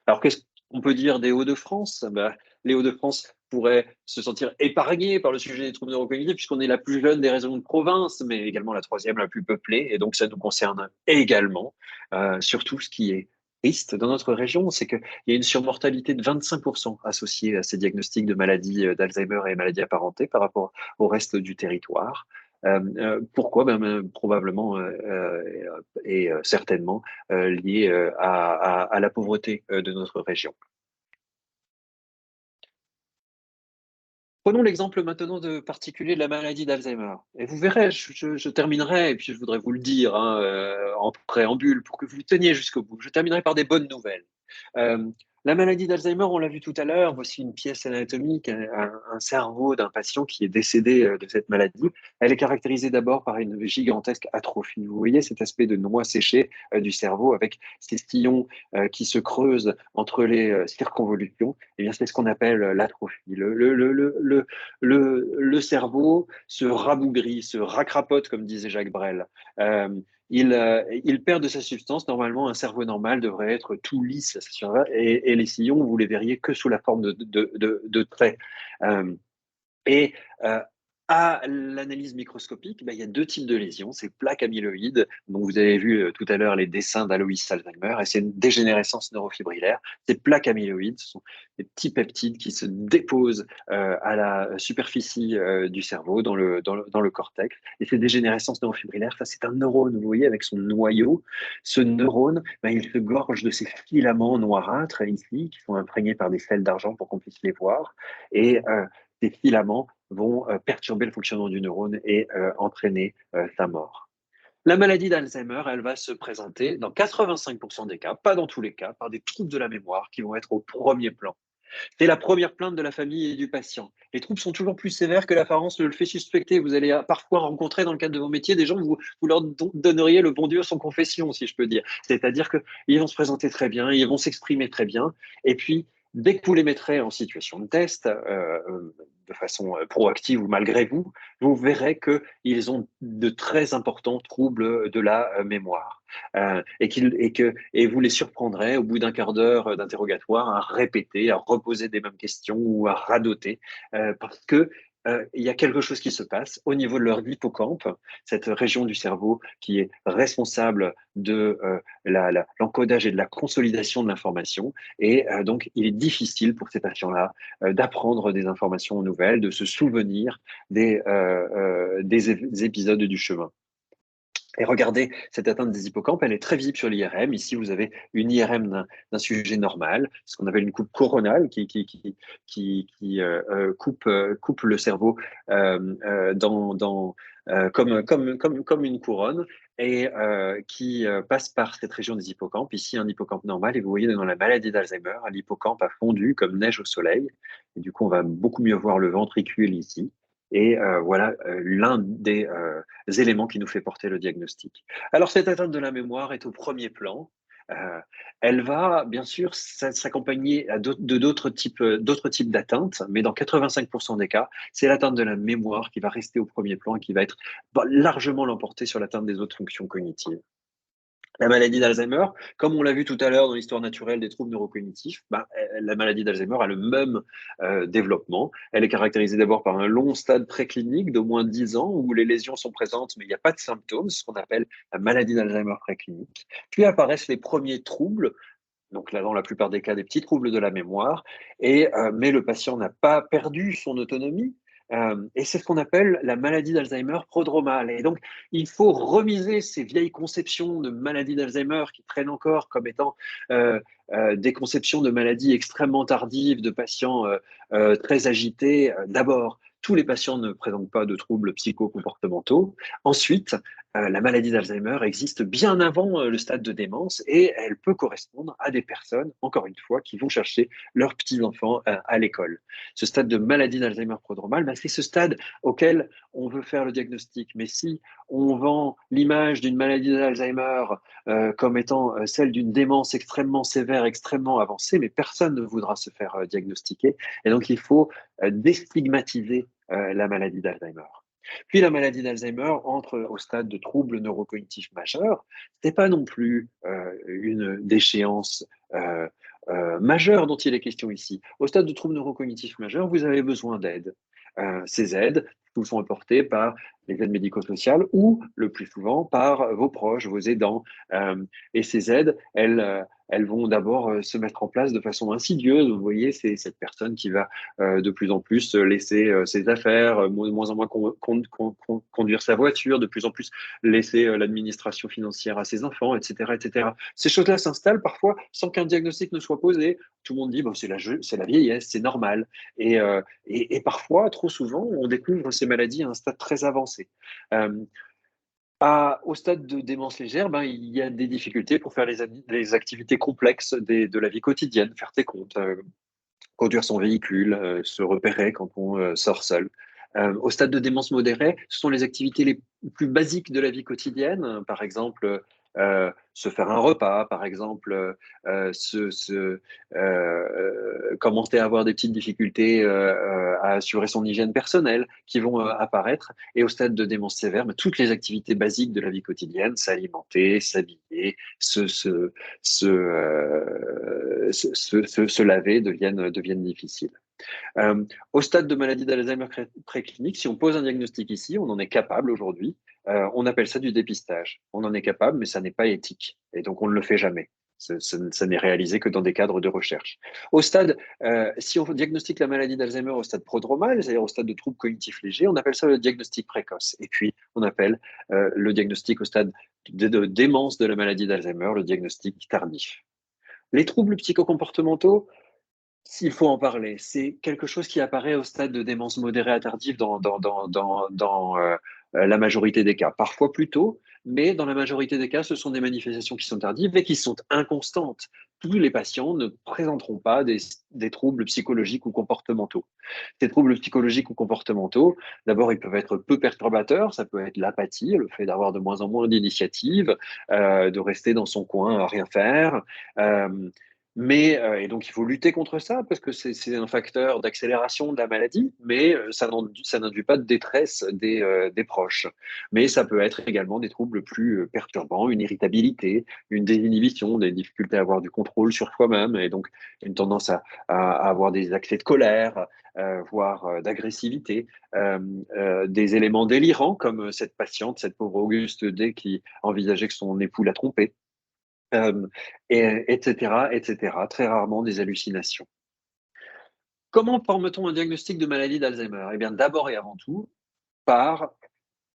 Speaker 3: Alors, qu'est-ce qu'on peut dire des Hauts-de-France? Ben, les Hauts-de-France pourraient se sentir épargnés par le sujet des troubles neurocognitifs, puisqu'on est la plus jeune des régions de province, mais également la troisième la plus peuplée, et donc ça nous concerne également. Surtout, ce qui est triste dans notre région, c'est qu'il y a une surmortalité de 25% associée à ces diagnostics de maladies d'Alzheimer et maladies apparentées par rapport au reste du territoire. Pourquoi? Probablement et certainement lié à la pauvreté de notre région. Prenons l'exemple maintenant de particulier de la maladie d'Alzheimer. Et vous verrez, je terminerai, et puis je voudrais vous le dire hein, en préambule pour que vous teniez jusqu'au bout. Je terminerai par des bonnes nouvelles. Euh, la maladie d'Alzheimer, on l'a vu tout à l'heure, voici une pièce anatomique, un cerveau d'un patient qui est décédé de cette maladie. Elle est caractérisée d'abord par une gigantesque atrophie. Vous voyez cet aspect de noix séchée du cerveau avec ces sillons qui se creusent entre les circonvolutions. Eh bien, c'est ce qu'on appelle l'atrophie. Le cerveau se rabougrit, se racrapote, comme disait Jacques Brel. Euh, il perd de sa substance. Normalement, un cerveau normal devrait être tout lisse, et les sillons, vous les verriez que sous la forme de traits. Euh, et euh, à l'analyse microscopique, ben, il y a deux types de lésions. C'est plaques amyloïdes, dont vous avez vu tout à l'heure les dessins d'Alois Alzheimer, et c'est une dégénérescence neurofibrillaire. Ces plaques amyloïdes ce sont des petits peptides qui se déposent à la superficie du cerveau, dans le cortex. Et ces dégénérescences neurofibrillaires, ça c'est un neurone, vous voyez, avec son noyau. Ce neurone, ben, il se gorge de ces filaments noirâtres ici, qui sont imprégnés par des sels d'argent pour qu'on puisse les voir. Et ces filaments vont perturber le fonctionnement du neurone et entraîner sa mort. La maladie d'Alzheimer, elle va se présenter dans 85% des cas, pas dans tous les cas, par des troubles de la mémoire qui vont être au premier plan. C'est la première plainte de la famille et du patient. Les troubles sont toujours plus sévères que l'apparence le fait suspecter. Vous allez parfois rencontrer dans le cadre de vos métiers des gens, vous leur donneriez le bon Dieu sans confession, si je peux dire. C'est-à-dire qu'ils vont se présenter très bien, ils vont s'exprimer très bien, et puis dès que vous les mettrez en situation de test, de façon proactive ou malgré vous, vous verrez qu'ils ont de très importants troubles de la mémoire. Et vous les surprendrez au bout d'un quart d'heure d'interrogatoire à répéter, à reposer des mêmes questions ou à radoter, parce que il y a quelque chose qui se passe au niveau de leur hippocampe, cette région du cerveau qui est responsable de l'encodage et de la consolidation de l'information. Et donc, il est difficile pour ces patients-là d'apprendre des informations nouvelles, de se souvenir des épisodes du chemin. Et regardez, cette atteinte des hippocampes, elle est très visible sur l'IRM. Ici, vous avez une IRM d'un sujet normal, ce qu'on appelle une coupe coronale qui coupe le cerveau comme une couronne et qui passe par cette région des hippocampes. Ici, un hippocampe normal. Et vous voyez, dans la maladie d'Alzheimer, l'hippocampe a fondu comme neige au soleil. Et du coup, on va beaucoup mieux voir le ventricule ici. Et voilà l'un des éléments qui nous fait porter le diagnostic. Alors, cette atteinte de la mémoire est au premier plan. Euh, Elle va bien sûr s'accompagner de d'autres types d'atteintes, mais dans 85% des cas, c'est l'atteinte de la mémoire qui va rester au premier plan et qui va être largement l'emporter sur l'atteinte des autres fonctions cognitives. La maladie d'Alzheimer, comme on l'a vu tout à l'heure dans l'histoire naturelle des troubles neurocognitifs, la maladie d'Alzheimer a le même développement. Elle est caractérisée d'abord par un long stade préclinique d'au moins 10 ans où les lésions sont présentes mais il n'y a pas de symptômes, c'est ce qu'on appelle la maladie d'Alzheimer préclinique. Puis apparaissent les premiers troubles, donc là, dans la plupart des cas, des petits troubles de la mémoire, mais le patient n'a pas perdu son autonomie. Et c'est ce qu'on appelle la maladie d'Alzheimer prodromale. Et donc, il faut remiser ces vieilles conceptions de maladie d'Alzheimer qui traînent encore comme étant des conceptions de maladies extrêmement tardives, de patients très agités. D'abord, tous les patients ne présentent pas de troubles psychocomportementaux. Ensuite, la maladie d'Alzheimer existe bien avant le stade de démence et elle peut correspondre à des personnes, encore une fois, qui vont chercher leurs petits-enfants à l'école. Ce stade de maladie d'Alzheimer prodromale, c'est ce stade auquel on veut faire le diagnostic. Mais si on vend l'image d'une maladie d'Alzheimer comme étant celle d'une démence extrêmement sévère, extrêmement avancée, mais personne ne voudra se faire diagnostiquer. Et donc, il faut déstigmatiser la maladie d'Alzheimer. Puis la maladie d'Alzheimer entre au stade de troubles neurocognitifs majeurs. Ce n'est pas non plus une déchéance majeure dont il est question ici. Au stade de troubles neurocognitifs majeurs, vous avez besoin d'aide. Ces aides vous sont apportées par les aides médico-sociales ou le plus souvent par vos proches, vos aidants. Et ces aides, elles vont d'abord se mettre en place de façon insidieuse. Vous voyez, c'est cette personne qui va de plus en plus laisser ses affaires, de moins en moins conduire sa voiture, de plus en plus laisser l'administration financière à ses enfants, etc., etc. Ces choses-là s'installent parfois sans qu'un diagnostic ne soit posé. Tout le monde dit, bon, c'est la vieillesse, c'est normal. Et parfois, trop souvent, on découvre ces maladies à un stade très avancé. Euh, Au stade de démence légère, il y a des difficultés pour faire les activités complexes de la vie quotidienne, faire ses comptes, conduire son véhicule, se repérer quand on sort seul. Au stade de démence modérée, ce sont les activités les plus basiques de la vie quotidienne, par exemple se faire un repas, par exemple commencer à avoir des petites difficultés à assurer son hygiène personnelle qui vont apparaître. Et au stade de démence sévère, toutes les activités basiques de la vie quotidienne, s'alimenter, s'habiller, se laver deviennent difficiles. Au stade de maladie d'Alzheimer préclinique, si on pose un diagnostic ici, on en est capable aujourd'hui. On appelle ça du dépistage. On en est capable, mais ça n'est pas éthique. Et donc, on ne le fait jamais. Ça n'est réalisé que dans des cadres de recherche. Au stade, si on diagnostique la maladie d'Alzheimer au stade prodromal, c'est-à-dire au stade de troubles cognitifs légers, on appelle ça le diagnostic précoce. Et puis, on appelle le diagnostic au stade de démence de la maladie d'Alzheimer, le diagnostic tardif. Les troubles psychocomportementaux, s'il faut en parler, c'est quelque chose qui apparaît au stade de démence modérée à tardive dans la majorité des cas. Parfois plus tôt, mais dans la majorité des cas, ce sont des manifestations qui sont tardives et qui sont inconstantes. Tous les patients ne présenteront pas des troubles psychologiques ou comportementaux. Ces troubles psychologiques ou comportementaux, d'abord, ils peuvent être peu perturbateurs. Ça peut être l'apathie, le fait d'avoir de moins en moins d'initiative, de rester dans son coin à rien faire. Euh, et donc, il faut lutter contre ça parce que c'est un facteur d'accélération de la maladie, mais ça n'induit pas de détresse des proches. Mais ça peut être également des troubles plus perturbants, une irritabilité, une désinhibition, des difficultés à avoir du contrôle sur soi-même, et donc une tendance à avoir des accès de colère, voire d'agressivité, des éléments délirants comme cette patiente, cette pauvre Auguste D qui envisageait que son époux la trompait euh, etc., etc. Très rarement des hallucinations. Comment forme-t-on un diagnostic de maladie d'Alzheimer? Eh bien, d'abord et avant tout,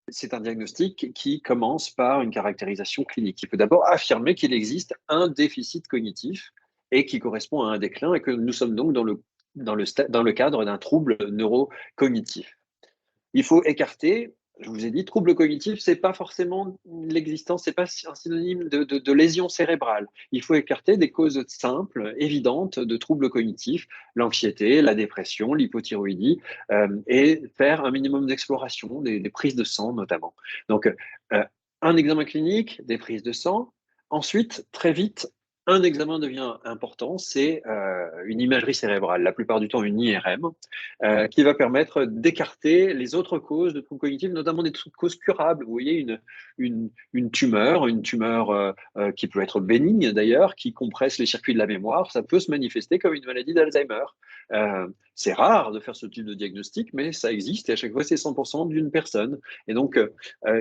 Speaker 3: c'est un diagnostic qui commence par une caractérisation clinique. Il faut d'abord affirmer qu'il existe un déficit cognitif et qui correspond à un déclin et que nous sommes donc dans le cadre d'un trouble neurocognitif. Il faut écarter je vous ai dit, trouble cognitif, c'est pas forcément l'existence, c'est pas un synonyme de lésion cérébrale. Il faut écarter des causes simples, évidentes de troubles cognitifs, l'anxiété, la dépression, l'hypothyroïdie, et faire un minimum d'exploration, des prises de sang notamment. Donc, un examen clinique, des prises de sang. Ensuite, très vite, un examen devient important, c'est une imagerie cérébrale, la plupart du temps une IRM, qui va permettre d'écarter les autres causes de troubles cognitifs, notamment des causes curables. Vous voyez, une tumeur qui peut être bénigne d'ailleurs, qui compresse les circuits de la mémoire, ça peut se manifester comme une maladie d'Alzheimer. C'est rare de faire ce type de diagnostic, mais ça existe et à chaque fois c'est 100% d'une personne. Et donc,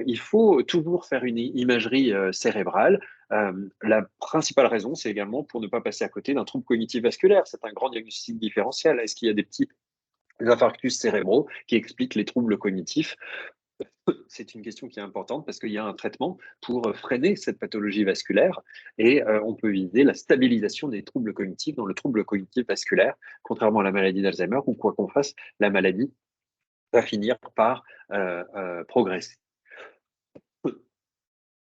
Speaker 3: il faut toujours faire une imagerie cérébrale. La principale raison, c'est également pour ne pas passer à côté d'un trouble cognitif vasculaire. C'est un grand diagnostic différentiel. Est-ce qu'il y a des petits infarctus cérébraux qui expliquent les troubles cognitifs? C'est une question qui est importante parce qu'il y a un traitement pour freiner cette pathologie vasculaire et on peut viser la stabilisation des troubles cognitifs dans le trouble cognitif vasculaire, contrairement à la maladie d'Alzheimer où quoi qu'on fasse, la maladie va finir par progresser.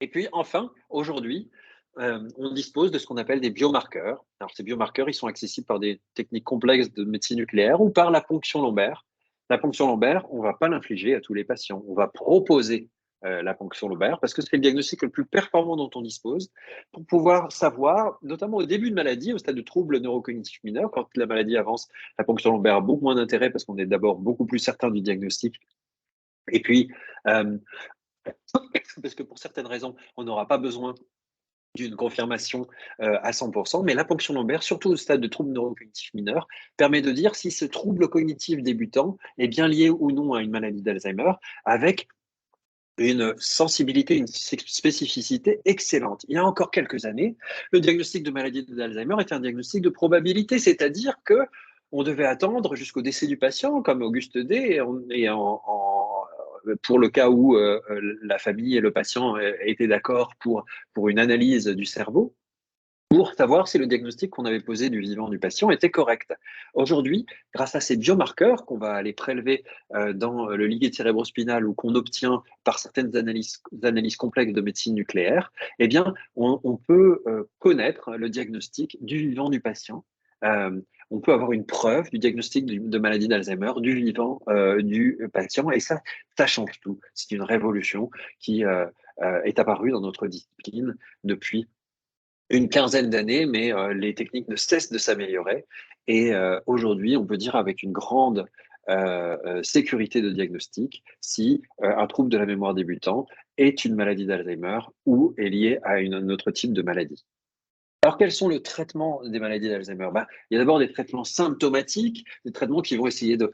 Speaker 3: Et puis enfin, aujourd'hui, on dispose de ce qu'on appelle des biomarqueurs. Alors ces biomarqueurs, ils sont accessibles par des techniques complexes de médecine nucléaire ou par la ponction lombaire. La ponction lombaire, on ne va pas l'infliger à tous les patients. On va proposer la ponction lombaire parce que c'est le diagnostic le plus performant dont on dispose pour pouvoir savoir, notamment au début de maladie, au stade de troubles neurocognitifs mineurs, quand la maladie avance, la ponction lombaire a beaucoup moins d'intérêt parce qu'on est d'abord beaucoup plus certain du diagnostic. Et puis, parce que pour certaines raisons, on n'aura pas besoin d'une confirmation à 100%, mais la ponction lombaire, surtout au stade de troubles neurocognitifs mineurs, permet de dire si ce trouble cognitif débutant est bien lié ou non à une maladie d'Alzheimer, avec une sensibilité, une spécificité excellente. Il y a encore quelques années, le diagnostic de maladie d'Alzheimer était un diagnostic de probabilité, c'est-à-dire que on devait attendre jusqu'au décès du patient, comme Auguste D, pour le cas où la famille et le patient étaient d'accord pour une analyse du cerveau, pour savoir si le diagnostic qu'on avait posé du vivant du patient était correct. Aujourd'hui, grâce à ces biomarqueurs qu'on va aller prélever dans le liquide cérébrospinal ou qu'on obtient par certaines analyses complexes de médecine nucléaire, eh bien, on peut connaître le diagnostic du vivant du patient. On peut avoir une preuve du diagnostic de maladie d'Alzheimer du vivant du patient et ça change tout. C'est une révolution qui est apparue dans notre discipline depuis une quinzaine d'années, mais les techniques ne cessent de s'améliorer. Et aujourd'hui, on peut dire avec une grande sécurité de diagnostic si un trouble de la mémoire débutant est une maladie d'Alzheimer ou est lié à un autre type de maladie. Alors, quels sont les traitements des maladies d'Alzheimer? Il y a d'abord des traitements symptomatiques, des traitements qui vont essayer de,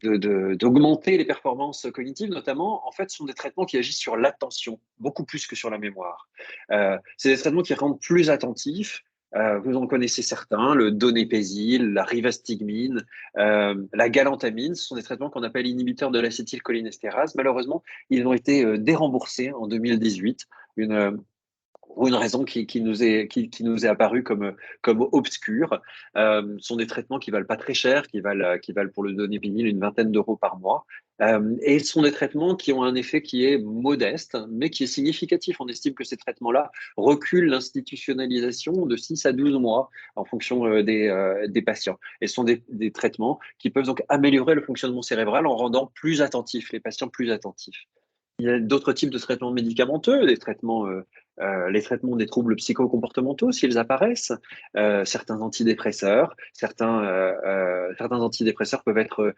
Speaker 3: d'augmenter les performances cognitives, notamment, en fait, ce sont des traitements qui agissent sur l'attention, beaucoup plus que sur la mémoire. C'est des traitements qui rendent plus attentifs. Vous en connaissez certains, le donépésil, la rivastigmine, la galantamine. Ce sont des traitements qu'on appelle inhibiteurs de l'acétylcholinestérase. Malheureusement, ils ont été déremboursés en 2018. Pour une raison qui nous est apparue comme obscure. Ce sont des traitements qui valent pas très cher, qui valent pour le donépénil une vingtaine d'euros par mois. Et ce sont des traitements qui ont un effet qui est modeste, mais qui est significatif. On estime que ces traitements-là reculent l'institutionnalisation de 6 à 12 mois en fonction des patients. Et ce sont des traitements qui peuvent donc améliorer le fonctionnement cérébral en rendant plus attentifs, les patients plus attentifs. Il y a d'autres types de traitements médicamenteux, les traitements des troubles psychocomportementaux, s'ils apparaissent, certains antidépresseurs, certains antidépresseurs peuvent être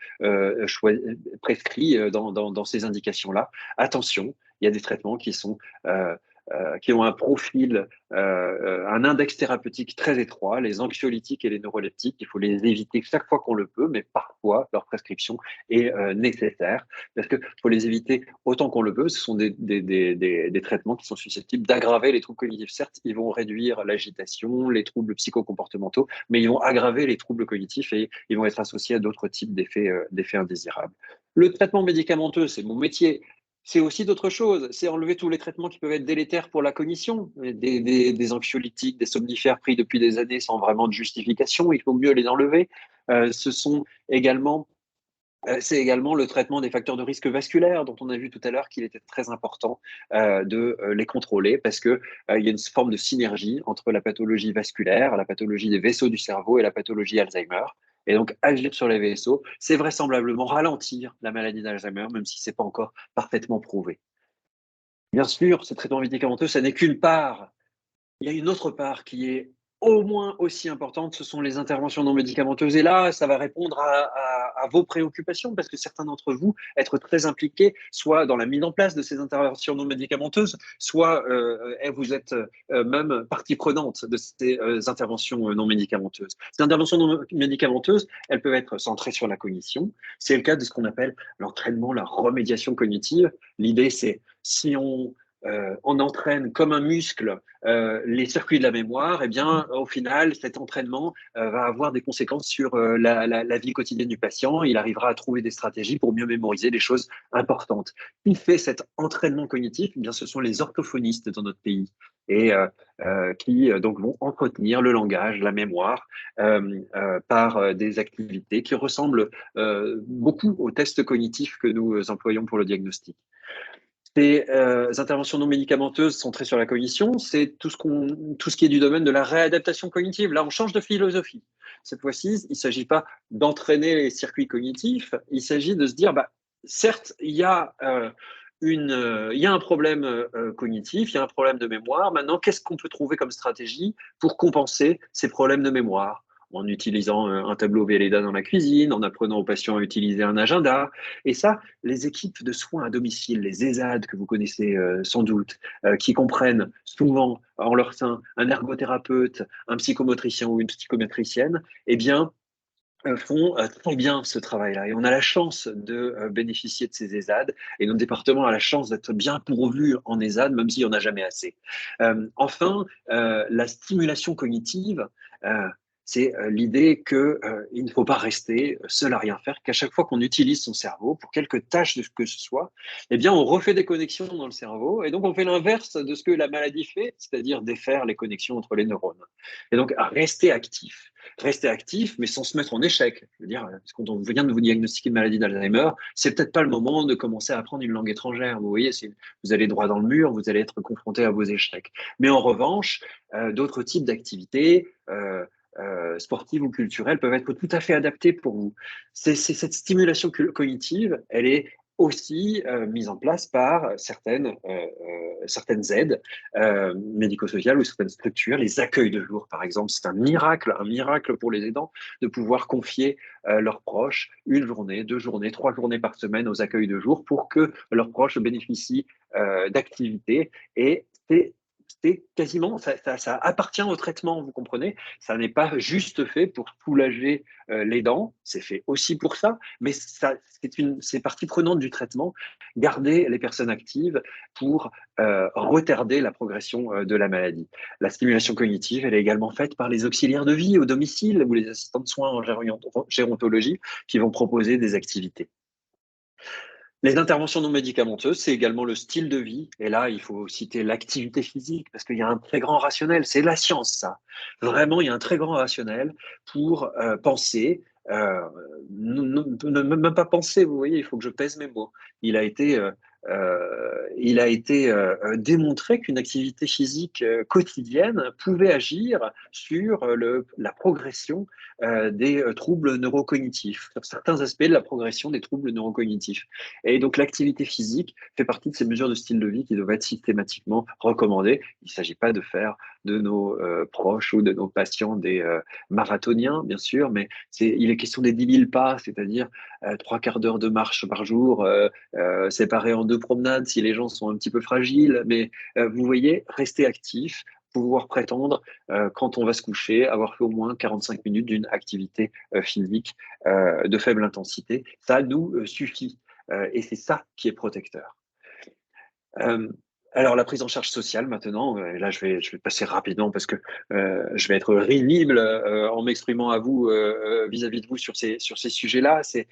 Speaker 3: prescrits dans ces indications-là. Attention, il y a des traitements qui ont un profil, un index thérapeutique très étroit, les anxiolytiques et les neuroleptiques. Il faut les éviter chaque fois qu'on le peut, mais parfois leur prescription est nécessaire parce qu'il faut les éviter autant qu'on le peut. Ce sont des traitements qui sont susceptibles d'aggraver les troubles cognitifs. Certes, ils vont réduire l'agitation, les troubles psychocomportementaux, mais ils vont aggraver les troubles cognitifs et ils vont être associés à d'autres types d'effets indésirables. Le traitement médicamenteux, c'est mon métier. C'est aussi d'autres choses. C'est enlever tous les traitements qui peuvent être délétères pour la cognition, des anxiolytiques, des somnifères pris depuis des années sans vraiment de justification. Il faut mieux les enlever. Ce sont également C'est également le traitement des facteurs de risque vasculaire, dont on a vu tout à l'heure qu'il était très important de les contrôler, parce que il y a une forme de synergie entre la pathologie vasculaire, la pathologie des vaisseaux du cerveau et la pathologie Alzheimer. Et donc, agir sur les vaisseaux, c'est vraisemblablement ralentir la maladie d'Alzheimer, même si ce n'est pas encore parfaitement prouvé. Bien sûr, ce traitement médicamenteux, ça n'est qu'une part. Il y a une autre part qui est au moins aussi importante, ce sont les interventions non médicamenteuses. Et là, ça va répondre à vos préoccupations, parce que certains d'entre vous être très impliqués, soit dans la mise en place de ces interventions non médicamenteuses, soit vous êtes même partie prenante de ces interventions non médicamenteuses. Ces interventions non médicamenteuses, elles peuvent être centrées sur la cognition. C'est le cas de ce qu'on appelle l'entraînement, la remédiation cognitive. L'idée, c'est si on entraîne comme un muscle les circuits de la mémoire, eh bien, au final, cet entraînement va avoir des conséquences sur la vie quotidienne du patient. Il arrivera à trouver des stratégies pour mieux mémoriser les choses importantes. Qui fait cet entraînement cognitif? Eh bien, ce sont les orthophonistes dans notre pays et qui donc vont entretenir le langage, la mémoire par des activités qui ressemblent beaucoup aux tests cognitifs que nous employons pour le diagnostic. Ces interventions non médicamenteuses centrées sur la cognition, c'est tout ce qui est du domaine de la réadaptation cognitive. Là, on change de philosophie. Cette fois-ci, il ne s'agit pas d'entraîner les circuits cognitifs, il s'agit de se dire, bah, certes, il y a un problème cognitif, il y a un problème de mémoire. Maintenant, qu'est-ce qu'on peut trouver comme stratégie pour compenser ces problèmes de mémoire? En utilisant un tableau Velleda dans la cuisine, en apprenant aux patients à utiliser un agenda. Et ça, les équipes de soins à domicile, les ESAD que vous connaissez sans doute, qui comprennent souvent en leur sein un ergothérapeute, un psychomotricien ou une psychométricienne, eh bien, font très bien ce travail-là. Et on a la chance de bénéficier de ces ESAD. Et notre département a la chance d'être bien pourvu en ESAD, même s'il n'y en a jamais assez. Enfin, la stimulation cognitive, euh, c'est l'idée qu'il ne faut pas rester seul à rien faire, qu'à chaque fois qu'on utilise son cerveau pour quelque tâche que ce soit, eh bien, on refait des connexions dans le cerveau. Et donc, on fait l'inverse de ce que la maladie fait, c'est-à-dire défaire les connexions entre les neurones. Et donc, rester actif, mais sans se mettre en échec. Je veux dire, quand on vient de vous diagnostiquer une maladie d'Alzheimer, c'est peut-être pas le moment de commencer à apprendre une langue étrangère. Vous voyez, vous allez droit dans le mur, vous allez être confronté à vos échecs. Mais en revanche, d'autres types d'activités sportives ou culturelles peuvent être tout à fait adaptées pour vous. Cette stimulation cognitive, elle est aussi mise en place par certaines aides médico-sociales ou certaines structures. Les accueils de jour, par exemple, c'est un miracle pour les aidants de pouvoir confier leurs proches une journée, 2 journées, 3 journées par semaine aux accueils de jour pour que leurs proches bénéficient d'activités. Et c'est quasiment, ça appartient au traitement, vous comprenez? Ça n'est pas juste fait pour soulager les dents, c'est fait aussi pour ça, mais c'est partie prenante du traitement, garder les personnes actives pour retarder la progression de la maladie. La stimulation cognitive, elle est également faite par les auxiliaires de vie au domicile ou les assistants de soins en gérontologie qui vont proposer des activités. Les interventions non médicamenteuses, c'est également le style de vie. Et là, il faut citer l'activité physique parce qu'il y a un très grand rationnel. C'est la science, ça. Vraiment, il y a un très grand rationnel pour penser. Même pas penser, vous voyez, il faut que je pèse mes mots. Il a été, démontré qu'une activité physique quotidienne pouvait agir sur la progression des troubles neurocognitifs, sur certains aspects de la progression des troubles neurocognitifs. Et donc, l'activité physique fait partie de ces mesures de style de vie qui doivent être systématiquement recommandées. Il ne s'agit pas de faire de nos proches ou de nos patients des marathoniens, bien sûr, mais il est question des 10 000 pas, c'est-à-dire 3/4 d'heure de marche par jour, séparés en 2 promenades si les gens sont un petit peu fragiles. Mais vous voyez, rester actif, pouvoir prétendre, quand on va se coucher, avoir fait au moins 45 minutes d'une activité physique de faible intensité, ça nous suffit. Et c'est ça qui est protecteur. Euh, alors, la prise en charge sociale, maintenant, là, je vais passer rapidement parce que je vais être risible en m'exprimant à vous, vis-à-vis de vous sur ces sujets-là. C'est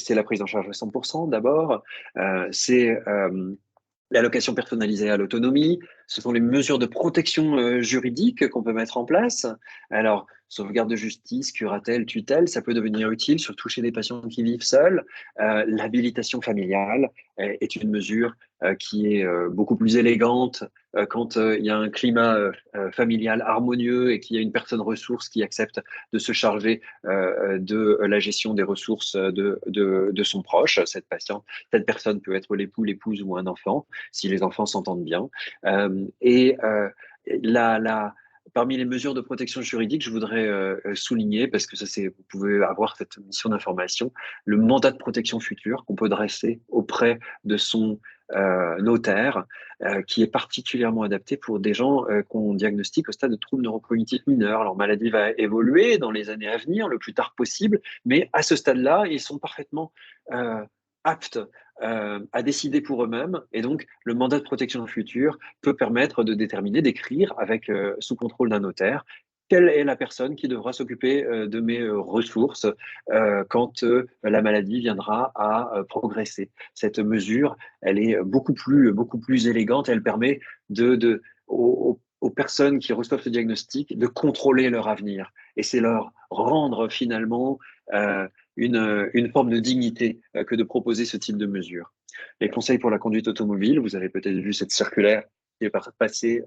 Speaker 3: la prise en charge à 100% d'abord. C'est L'allocation personnalisée à l'autonomie, ce sont les mesures de protection juridique qu'on peut mettre en place. Alors, sauvegarde de justice, curatelle, tutelle, ça peut devenir utile, surtout chez des patients qui vivent seuls. L'habilitation familiale est une mesure qui est beaucoup plus élégante quand il y a un climat familial harmonieux et qu'il y a une personne ressource qui accepte de se charger de la gestion des ressources de son proche, cette patiente. Cette personne peut être l'époux, l'épouse ou un enfant si les enfants s'entendent bien. Et la, la, parmi les mesures de protection juridique, je voudrais souligner, parce que ça, vous pouvez avoir cette mission d'information, le mandat de protection future qu'on peut dresser auprès de son notaire, qui est particulièrement adapté pour des gens qu'on diagnostique au stade de troubles neurocognitifs mineurs. Leur maladie va évoluer dans les années à venir, le plus tard possible, mais à ce stade-là, ils sont parfaitement aptes à décider pour eux-mêmes. Et donc, le mandat de protection future peut permettre de déterminer, d'écrire avec sous contrôle d'un notaire, quelle est la personne qui devra s'occuper de mes ressources quand la maladie viendra à progresser. Cette mesure, elle est beaucoup plus élégante. Elle permet aux personnes qui reçoivent ce diagnostic de contrôler leur avenir. Et c'est leur rendre finalement une forme de dignité que de proposer ce type de mesures. Les conseils pour la conduite automobile, vous avez peut-être vu cette circulaire qui est passée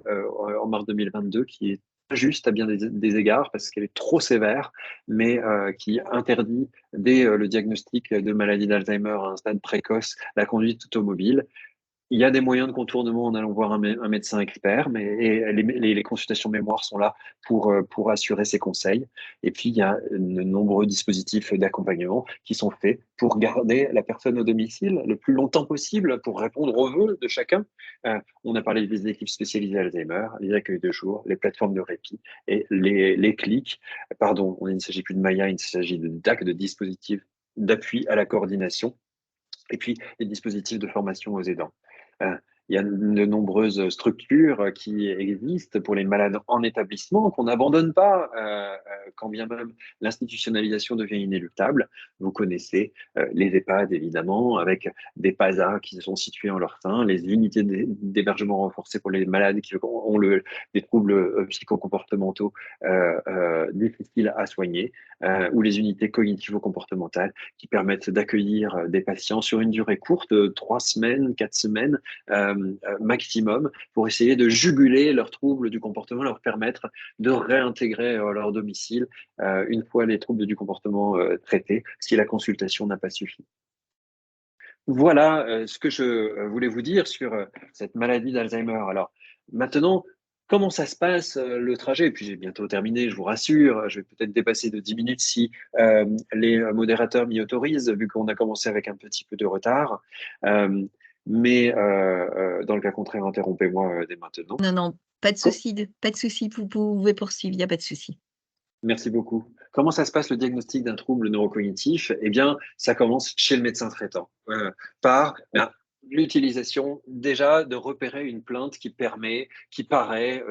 Speaker 3: en mars 2022, qui est injuste à bien des égards parce qu'elle est trop sévère, mais qui interdit dès le diagnostic de maladie d'Alzheimer à un stade précoce la conduite automobile. Il y a des moyens de contournement en allant voir un médecin expert, mais et les consultations mémoire sont là pour assurer ces conseils. Et puis, il y a de nombreux dispositifs d'accompagnement qui sont faits pour garder la personne au domicile le plus longtemps possible, pour répondre aux vœux de chacun. On a parlé des équipes spécialisées Alzheimer, les accueils de jour, les plateformes de répit et les clics. Pardon, il ne s'agit plus de Maya, il s'agit de DAC, de dispositifs d'appui à la coordination, et puis les dispositifs de formation aux aidants. Euh, il y a de nombreuses structures qui existent pour les malades en établissement qu'on n'abandonne pas, quand bien même l'institutionnalisation devient inéluctable. Vous connaissez les EHPAD, évidemment, avec des PASA qui sont situés en leur sein, les unités d'hébergement renforcé pour les malades qui ont des troubles psychocomportementaux difficiles à soigner, ou les unités cognitivo-comportementales qui permettent d'accueillir des patients sur une durée courte, 3 semaines, 4 semaines maximum, pour essayer de juguler leurs troubles du comportement, leur permettre de réintégrer leur domicile une fois les troubles du comportement traités, si la consultation n'a pas suffi. Voilà ce que je voulais vous dire sur cette maladie d'Alzheimer. Alors maintenant, comment ça se passe le trajet? Et puis j'ai bientôt terminé, je vous rassure. Je vais peut-être dépasser de 10 minutes si les modérateurs m'y autorisent, vu qu'on a commencé avec un petit peu de retard. Euh, mais dans le cas contraire, interrompez-moi dès maintenant.
Speaker 1: Non, non, pas de
Speaker 3: Co-
Speaker 1: souci, pas de souci, vous pouvez poursuivre, il n'y a pas de souci.
Speaker 3: Merci beaucoup. Comment ça se passe le diagnostic d'un trouble neurocognitif? Eh bien, ça commence chez le médecin traitant, par l'utilisation déjà de repérer une plainte qui paraît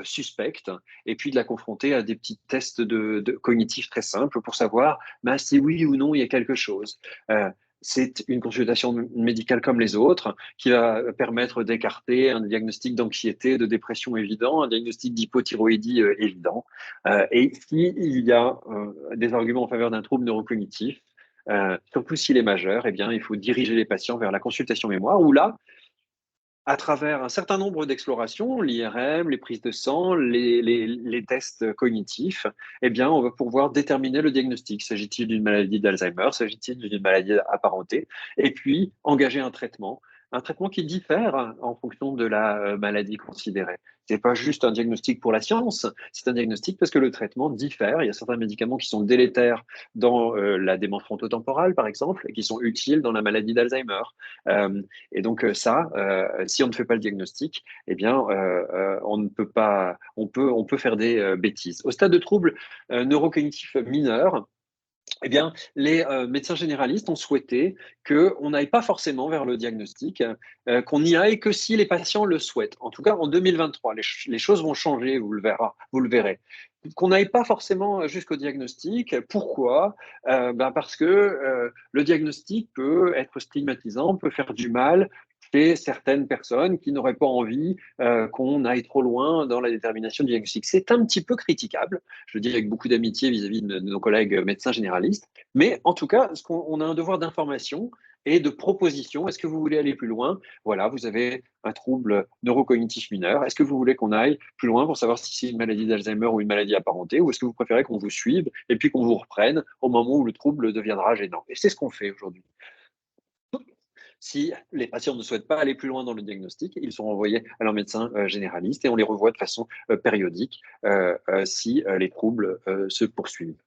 Speaker 3: suspecte, et puis de la confronter à des petits tests de cognitifs très simples pour savoir si oui ou non il y a quelque chose. Euh, c'est une consultation médicale comme les autres qui va permettre d'écarter un diagnostic d'anxiété, de dépression évident, un diagnostic d'hypothyroïdie évident. Et s'il y a des arguments en faveur d'un trouble neurocognitif, surtout s'il est majeur, eh bien, il faut diriger les patients vers la consultation mémoire, où là, à travers un certain nombre d'explorations, l'IRM, les prises de sang, les tests cognitifs, eh bien, on va pouvoir déterminer le diagnostic. S'agit-il d'une maladie d'Alzheimer? S'agit-il d'une maladie apparentée? Et puis, engager un traitement qui diffère en fonction de la maladie considérée. C'est pas juste un diagnostic pour la science, c'est un diagnostic parce que le traitement diffère. Il y a certains médicaments qui sont délétères dans la démence frontotemporale, par exemple, et qui sont utiles dans la maladie d'Alzheimer. Et donc ça, si on ne fait pas le diagnostic, eh bien, on ne peut pas, on peut faire des bêtises. Au stade de troubles neurocognitifs mineurs, eh bien, les médecins généralistes ont souhaité qu'on n'aille pas forcément vers le diagnostic, qu'on n'y aille que si les patients le souhaitent. En tout cas, en 2023, les choses vont changer, vous le verrez. Qu'on n'aille pas forcément jusqu'au diagnostic. Pourquoi? Parce que le diagnostic peut être stigmatisant, peut faire du mal, chez certaines personnes qui n'auraient pas envie qu'on aille trop loin dans la détermination du diagnostic. C'est un petit peu critiquable, je le dis avec beaucoup d'amitié vis-à-vis de nos collègues médecins généralistes, mais en tout cas, on a un devoir d'information et de proposition. Est-ce que vous voulez aller plus loin? Voilà, vous avez un trouble neurocognitif mineur. Est-ce que vous voulez qu'on aille plus loin pour savoir si c'est une maladie d'Alzheimer ou une maladie apparentée, ou est-ce que vous préférez qu'on vous suive et puis qu'on vous reprenne au moment où le trouble deviendra gênant? Et c'est ce qu'on fait aujourd'hui. Si les patients ne souhaitent pas aller plus loin dans le diagnostic, ils sont envoyés à leur médecin généraliste et on les revoit de façon périodique si les troubles se poursuivent.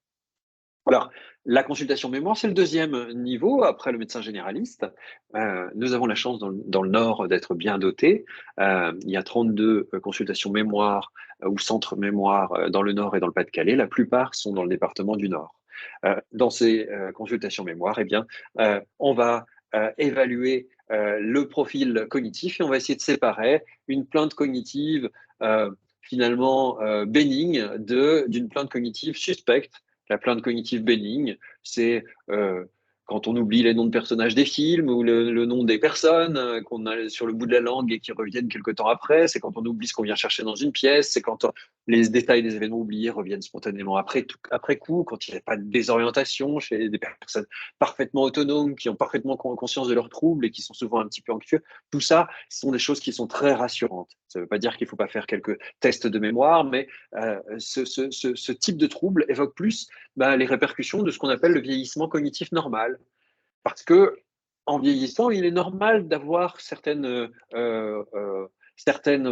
Speaker 3: Alors, la consultation mémoire, c'est le deuxième niveau après le médecin généraliste. Nous avons la chance dans le Nord d'être bien dotés. Il y a 32 consultations mémoire ou centres mémoire dans le Nord et dans le Pas-de-Calais. La plupart sont dans le département du Nord. Dans ces consultations mémoire, eh bien, on va évaluer le profil cognitif et on va essayer de séparer une plainte cognitive finalement bénigne d'une plainte cognitive suspecte. La plainte cognitive bénigne, c'est quand on oublie les noms de personnages des films ou le nom des personnes qu'on a sur le bout de la langue et qui reviennent quelque temps après. C'est quand on oublie ce qu'on vient chercher dans une pièce. C'est quand les détails des événements oubliés reviennent spontanément après coup, quand il n'y a pas de désorientation chez des personnes parfaitement autonomes, qui ont parfaitement conscience de leurs troubles et qui sont souvent un petit peu anxieux. Tout ça, ce sont des choses qui sont très rassurantes. Ça ne veut pas dire qu'il ne faut pas faire quelques tests de mémoire, mais ce type de trouble évoque plus les répercussions de ce qu'on appelle le vieillissement cognitif normal. Parce que en vieillissant, il est normal d'avoir certaines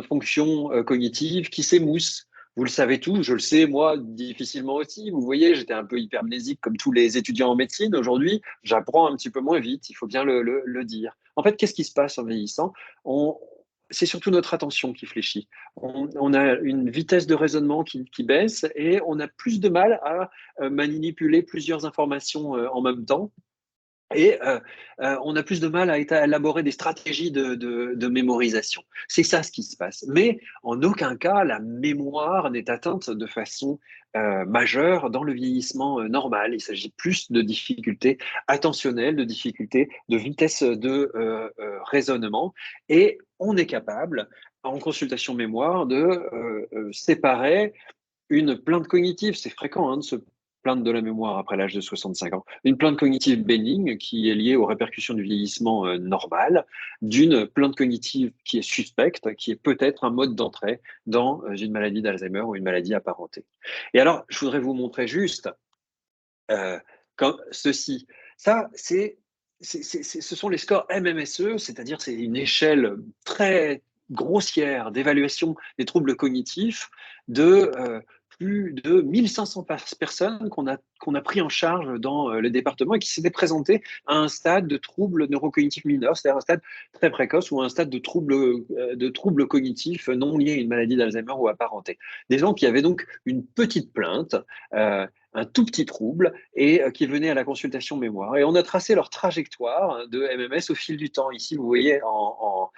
Speaker 3: fonctions cognitives qui s'émoussent. Vous le savez tous, je le sais, moi, difficilement aussi. Vous voyez, j'étais un peu hypermnésique comme tous les étudiants en médecine. Aujourd'hui, j'apprends un petit peu moins vite, il faut bien le dire. En fait, qu'est-ce qui se passe en vieillissant? C'est surtout notre attention qui fléchit. On a une vitesse de raisonnement qui baisse et on a plus de mal à manipuler plusieurs informations en même temps. Et on a plus de mal à élaborer des stratégies de mémorisation. C'est ça ce qui se passe. Mais en aucun cas, la mémoire n'est atteinte de façon majeure dans le vieillissement normal. Il s'agit plus de difficultés attentionnelles, de difficultés de vitesse de raisonnement. Et on est capable, en consultation mémoire, de séparer une plainte cognitive. C'est fréquent de se plainte de la mémoire après l'âge de 65 ans. Une plainte cognitive bénigne qui est liée aux répercussions du vieillissement normal, d'une plainte cognitive qui est suspecte, qui est peut-être un mode d'entrée dans une maladie d'Alzheimer ou une maladie apparentée. Et alors, je voudrais vous montrer juste comme ceci. Ça, ce sont les scores MMSE, c'est-à-dire c'est une échelle très grossière d'évaluation des troubles cognitifs de plus de 1500 personnes qu'on a pris en charge dans le département et qui s'étaient présentées à un stade de trouble neurocognitif mineur, c'est-à-dire un stade très précoce ou un stade de trouble cognitif non lié à une maladie d'Alzheimer ou apparentée. Des gens qui avaient donc une petite plainte, un tout petit trouble et qui venaient à la consultation mémoire. Et on a tracé leur trajectoire de MMS au fil du temps. Ici, vous voyez en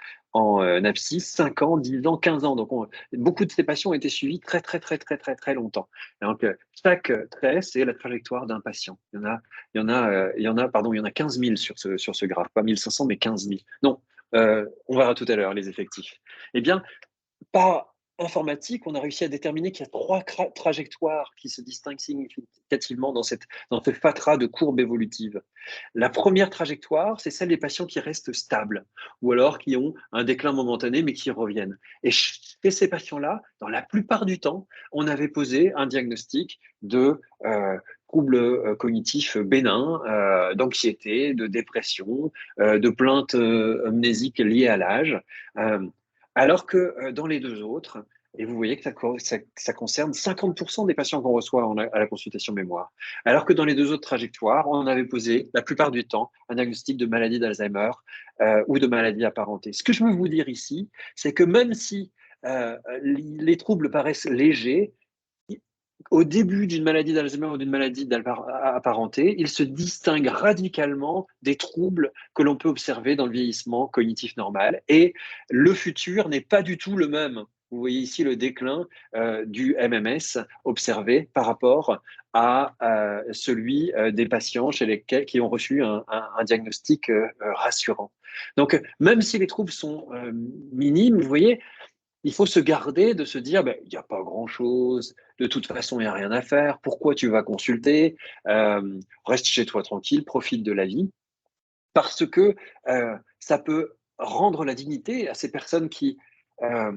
Speaker 3: abscisse, 5 ans, 10 ans, 15 ans. Donc, beaucoup de ces patients ont été suivis très, très, très, très, très, très longtemps. Donc, chaque trait, c'est la trajectoire d'un patient. Il y en a 15 000 sur ce graphe, pas 1500, mais 15 000. Non, on verra tout à l'heure les effectifs. Eh bien, par informatique, on a réussi à déterminer qu'il y a 3 trajectoires qui se distinguent significativement dans ce fatras de courbe évolutive. La première trajectoire, c'est celle des patients qui restent stables ou alors qui ont un déclin momentané mais qui reviennent. Et chez ces patients-là, dans la plupart du temps, on avait posé un diagnostic de troubles cognitifs bénins, d'anxiété, de dépression, de plaintes amnésiques liées à l'âge. Alors que dans les deux autres, et vous voyez que ça concerne 50% des patients qu'on reçoit à la consultation mémoire. Alors que dans les deux autres trajectoires, on avait posé la plupart du temps un diagnostic de maladie d'Alzheimer ou de maladie apparentée. Ce que je veux vous dire ici, c'est que même si les troubles paraissent légers, au début d'une maladie d'Alzheimer ou d'une maladie apparentée, il se distingue radicalement des troubles que l'on peut observer dans le vieillissement cognitif normal. Et le futur n'est pas du tout le même. Vous voyez ici le déclin du MMS observé par rapport à celui des patients chez lesquels qui ont reçu un diagnostic rassurant. Donc, même si les troubles sont minimes, vous voyez, il faut se garder de se dire, ben, il n'y a pas grand-chose, de toute façon, il n'y a rien à faire, pourquoi tu vas consulter? Reste chez toi tranquille, profite de la vie, parce que ça peut rendre la dignité à ces personnes qui euh,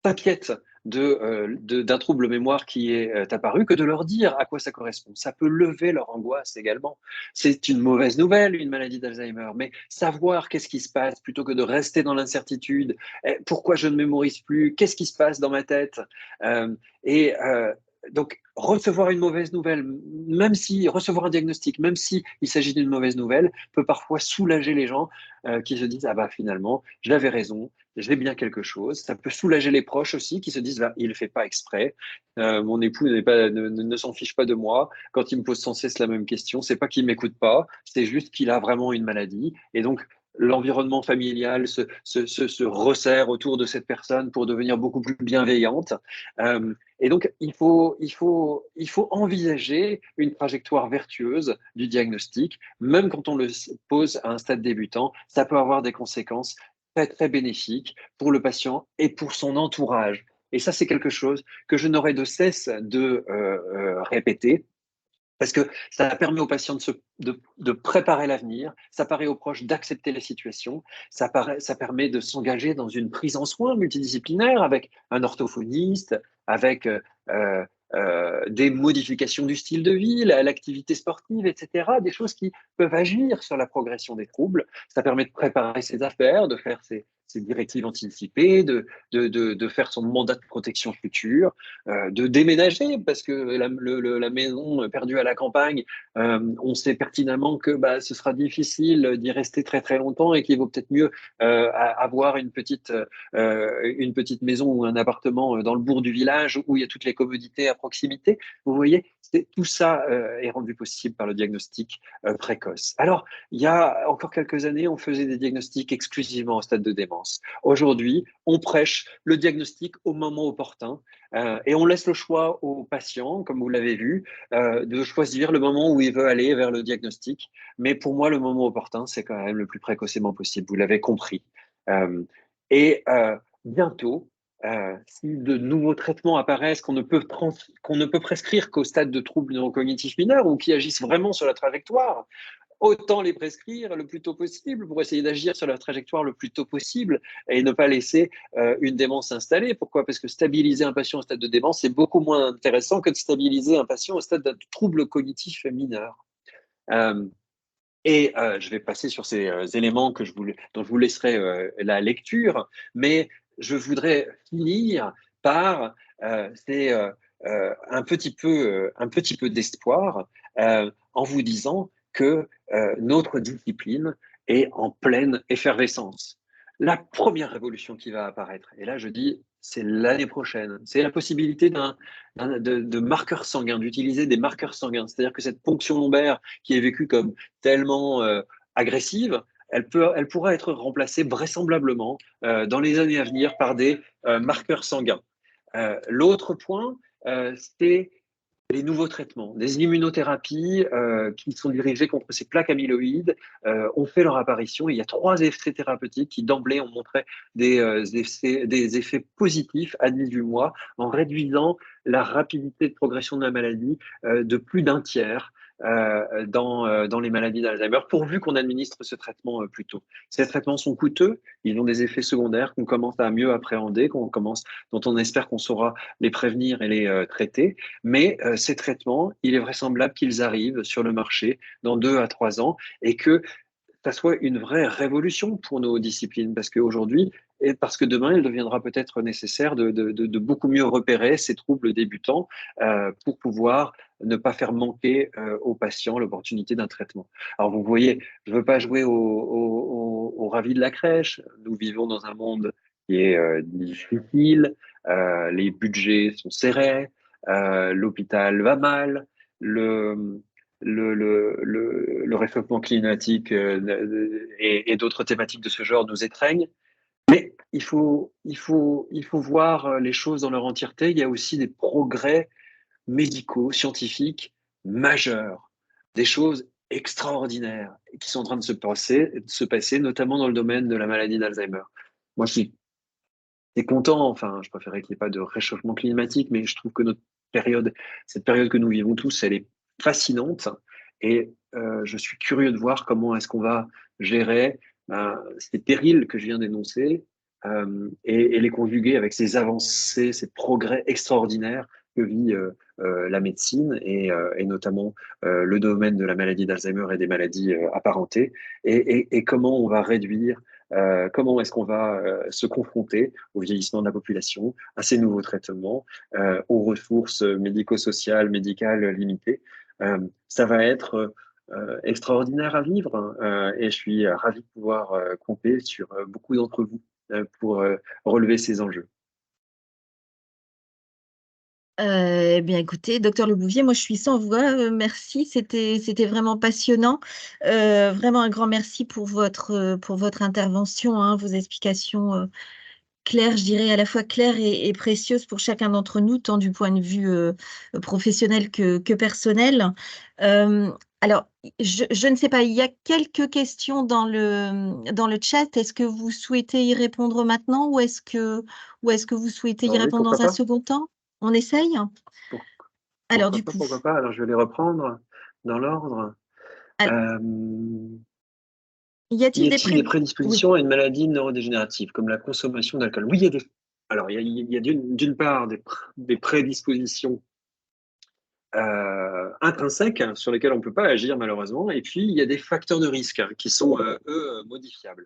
Speaker 3: s'inquiètent d'un trouble mémoire qui est apparu que de leur dire à quoi ça correspond. Ça peut lever leur angoisse également. C'est une mauvaise nouvelle, une maladie d'Alzheimer, mais savoir qu'est-ce qui se passe plutôt que de rester dans l'incertitude, pourquoi je ne mémorise plus, qu'est-ce qui se passe dans ma tête, euh, et donc recevoir une mauvaise nouvelle, même si recevoir un diagnostic, même si il s'agit d'une mauvaise nouvelle, peut parfois soulager les gens qui se disent ah bah finalement j'avais raison, j'ai bien quelque chose. Ça peut soulager les proches aussi qui se disent, bah, il ne fait pas exprès. Mon époux ne s'en fiche pas de moi. Quand il me pose sans cesse la même question, c'est pas qu'il m'écoute pas, c'est juste qu'il a vraiment une maladie. Et donc, l'environnement familial se resserre autour de cette personne pour devenir beaucoup plus bienveillante. Et donc, il faut envisager une trajectoire vertueuse du diagnostic, même quand on le pose à un stade débutant, ça peut avoir des conséquences très, très bénéfique pour le patient et pour son entourage. Et ça, c'est quelque chose que je n'aurai de cesse de répéter parce que ça permet aux patients de préparer l'avenir, ça permet aux proches d'accepter la situation, ça permet de s'engager dans une prise en soin multidisciplinaire avec un orthophoniste, avec des modifications du style de vie, l'activité sportive, etc. Des choses qui peuvent agir sur la progression des troubles. Ça permet de préparer ses affaires, de faire ses directives anticipées, de faire son mandat de protection future, de déménager parce que la maison perdue à la campagne, on sait pertinemment que bah, ce sera difficile d'y rester très très longtemps et qu'il vaut peut-être mieux avoir une petite maison ou un appartement dans le bourg du village où il y a toutes les commodités à proximité. Vous voyez, tout ça est rendu possible par le diagnostic précoce. Alors, il y a encore quelques années, on faisait des diagnostics exclusivement au stade de démence. Aujourd'hui, on prêche le diagnostic au moment opportun et on laisse le choix au patient, comme vous l'avez vu, de choisir le moment où il veut aller vers le diagnostic. Mais pour moi, le moment opportun, c'est quand même le plus précocement possible. Vous l'avez compris. Euh, et bientôt, si de nouveaux traitements apparaissent qu'on ne peut prescrire qu'au stade de troubles neurocognitifs mineurs ou qui agissent vraiment sur la trajectoire, autant les prescrire le plus tôt possible pour essayer d'agir sur la trajectoire le plus tôt possible et ne pas laisser une démence s'installer. Pourquoi? Parce que stabiliser un patient au stade de démence, c'est beaucoup moins intéressant que de stabiliser un patient au stade d'un trouble cognitif mineur. Euh, je vais passer sur ces éléments dont je vous laisserai la lecture, mais je voudrais finir par un petit peu d'espoir en vous disant que notre discipline est en pleine effervescence. La première révolution qui va apparaître, et là je dis c'est l'année prochaine, c'est la possibilité de marqueurs sanguins, d'utiliser des marqueurs sanguins, c'est-à-dire que cette ponction lombaire qui est vécue comme tellement agressive, elle pourra être remplacée vraisemblablement dans les années à venir par des marqueurs sanguins. L'autre point, c'est les nouveaux traitements, des immunothérapies qui sont dirigées contre ces plaques amyloïdes ont fait leur apparition. Il y a 3 essais thérapeutiques qui d'emblée ont montré des effets positifs à 18 mois en réduisant la rapidité de progression de la maladie de plus d'un tiers dans les maladies d'Alzheimer, pourvu qu'on administre ce traitement plus tôt. Ces traitements sont coûteux, ils ont des effets secondaires qu'on commence à mieux appréhender, dont on espère qu'on saura les prévenir et les traiter. Mais ces traitements, il est vraisemblable qu'ils arrivent sur le marché dans 2 à 3 ans et que ça soit une vraie révolution pour nos disciplines, parce qu'aujourd'hui, et parce que demain, il deviendra peut-être nécessaire de beaucoup mieux repérer ces troubles débutants pour pouvoir ne pas faire manquer aux patients l'opportunité d'un traitement. Alors vous voyez, je ne veux pas jouer au ravi de la crèche. Nous vivons dans un monde qui est difficile, les budgets sont serrés, l'hôpital va mal, le, le réchauffement climatique et d'autres thématiques de ce genre nous étreignent. Mais il faut voir les choses dans leur entièreté. Il y a aussi des progrès médicaux, scientifiques majeurs, des choses extraordinaires qui sont en train de se passer, notamment dans le domaine de la maladie d'Alzheimer. Moi, je suis content, enfin, je préférais qu'il n'y ait pas de réchauffement climatique, mais je trouve que cette période que nous vivons tous, elle est fascinante et je suis curieux de voir comment est-ce qu'on va gérer ces périls que je viens d'énoncer et les conjuguer avec ces avancées, ces progrès extraordinaires que vit la médecine et notamment le domaine de la maladie d'Alzheimer et des maladies apparentées et comment on va réduire, comment est-ce qu'on va se confronter au vieillissement de la population, à ces nouveaux traitements, aux ressources médico-sociales, médicales limitées. Ça va être extraordinaire à vivre et je suis ravi de pouvoir compter sur beaucoup d'entre vous pour relever ces enjeux.
Speaker 1: Eh bien, écoutez, docteur Lebouvier, moi, je suis sans voix. Merci, c'était vraiment passionnant. Vraiment un grand merci pour votre intervention, hein, vos explications claires, je dirais à la fois claires et précieuses pour chacun d'entre nous, tant du point de vue professionnel que personnel. Alors, je ne sais pas, il y a quelques questions dans le chat. Est-ce que vous souhaitez y répondre maintenant ou est-ce que vous souhaitez y
Speaker 3: Oui,
Speaker 1: répondre
Speaker 3: pourquoi
Speaker 1: dans un
Speaker 3: pas?
Speaker 1: second temps? On essaye?
Speaker 3: Pour-
Speaker 1: Alors
Speaker 3: Pourquoi
Speaker 1: du
Speaker 3: pas,
Speaker 1: coup,
Speaker 3: pourquoi pas? Alors, je vais les reprendre dans l'ordre.
Speaker 1: al
Speaker 3: Euh,
Speaker 1: y
Speaker 3: Y
Speaker 1: a-t-il des
Speaker 3: a-t-il des
Speaker 1: oui.
Speaker 3: prédispositions à une maladie neurodégénérative, comme la consommation d'alcool? Oui, il y a des. Alors, il y a d'une part des prédispositions intrinsèques sur lesquelles on ne peut pas agir malheureusement, et puis il y a des facteurs de risque qui sont, eux, modifiables.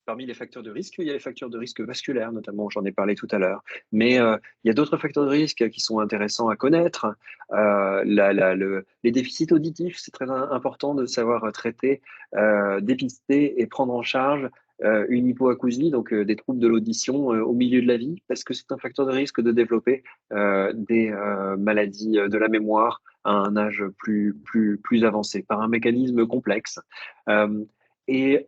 Speaker 3: Parmi les facteurs de risque, il y a les facteurs de risque vasculaires, notamment, j'en ai parlé tout à l'heure. Mais il y a d'autres facteurs de risque qui sont intéressants à connaître. Les déficits auditifs, c'est très important de savoir traiter, dépister et prendre en charge une hypoacousie, donc des troubles de l'audition au milieu de la vie, parce que c'est un facteur de risque de développer des maladies de la mémoire à un âge plus avancé, par un mécanisme complexe. Euh, et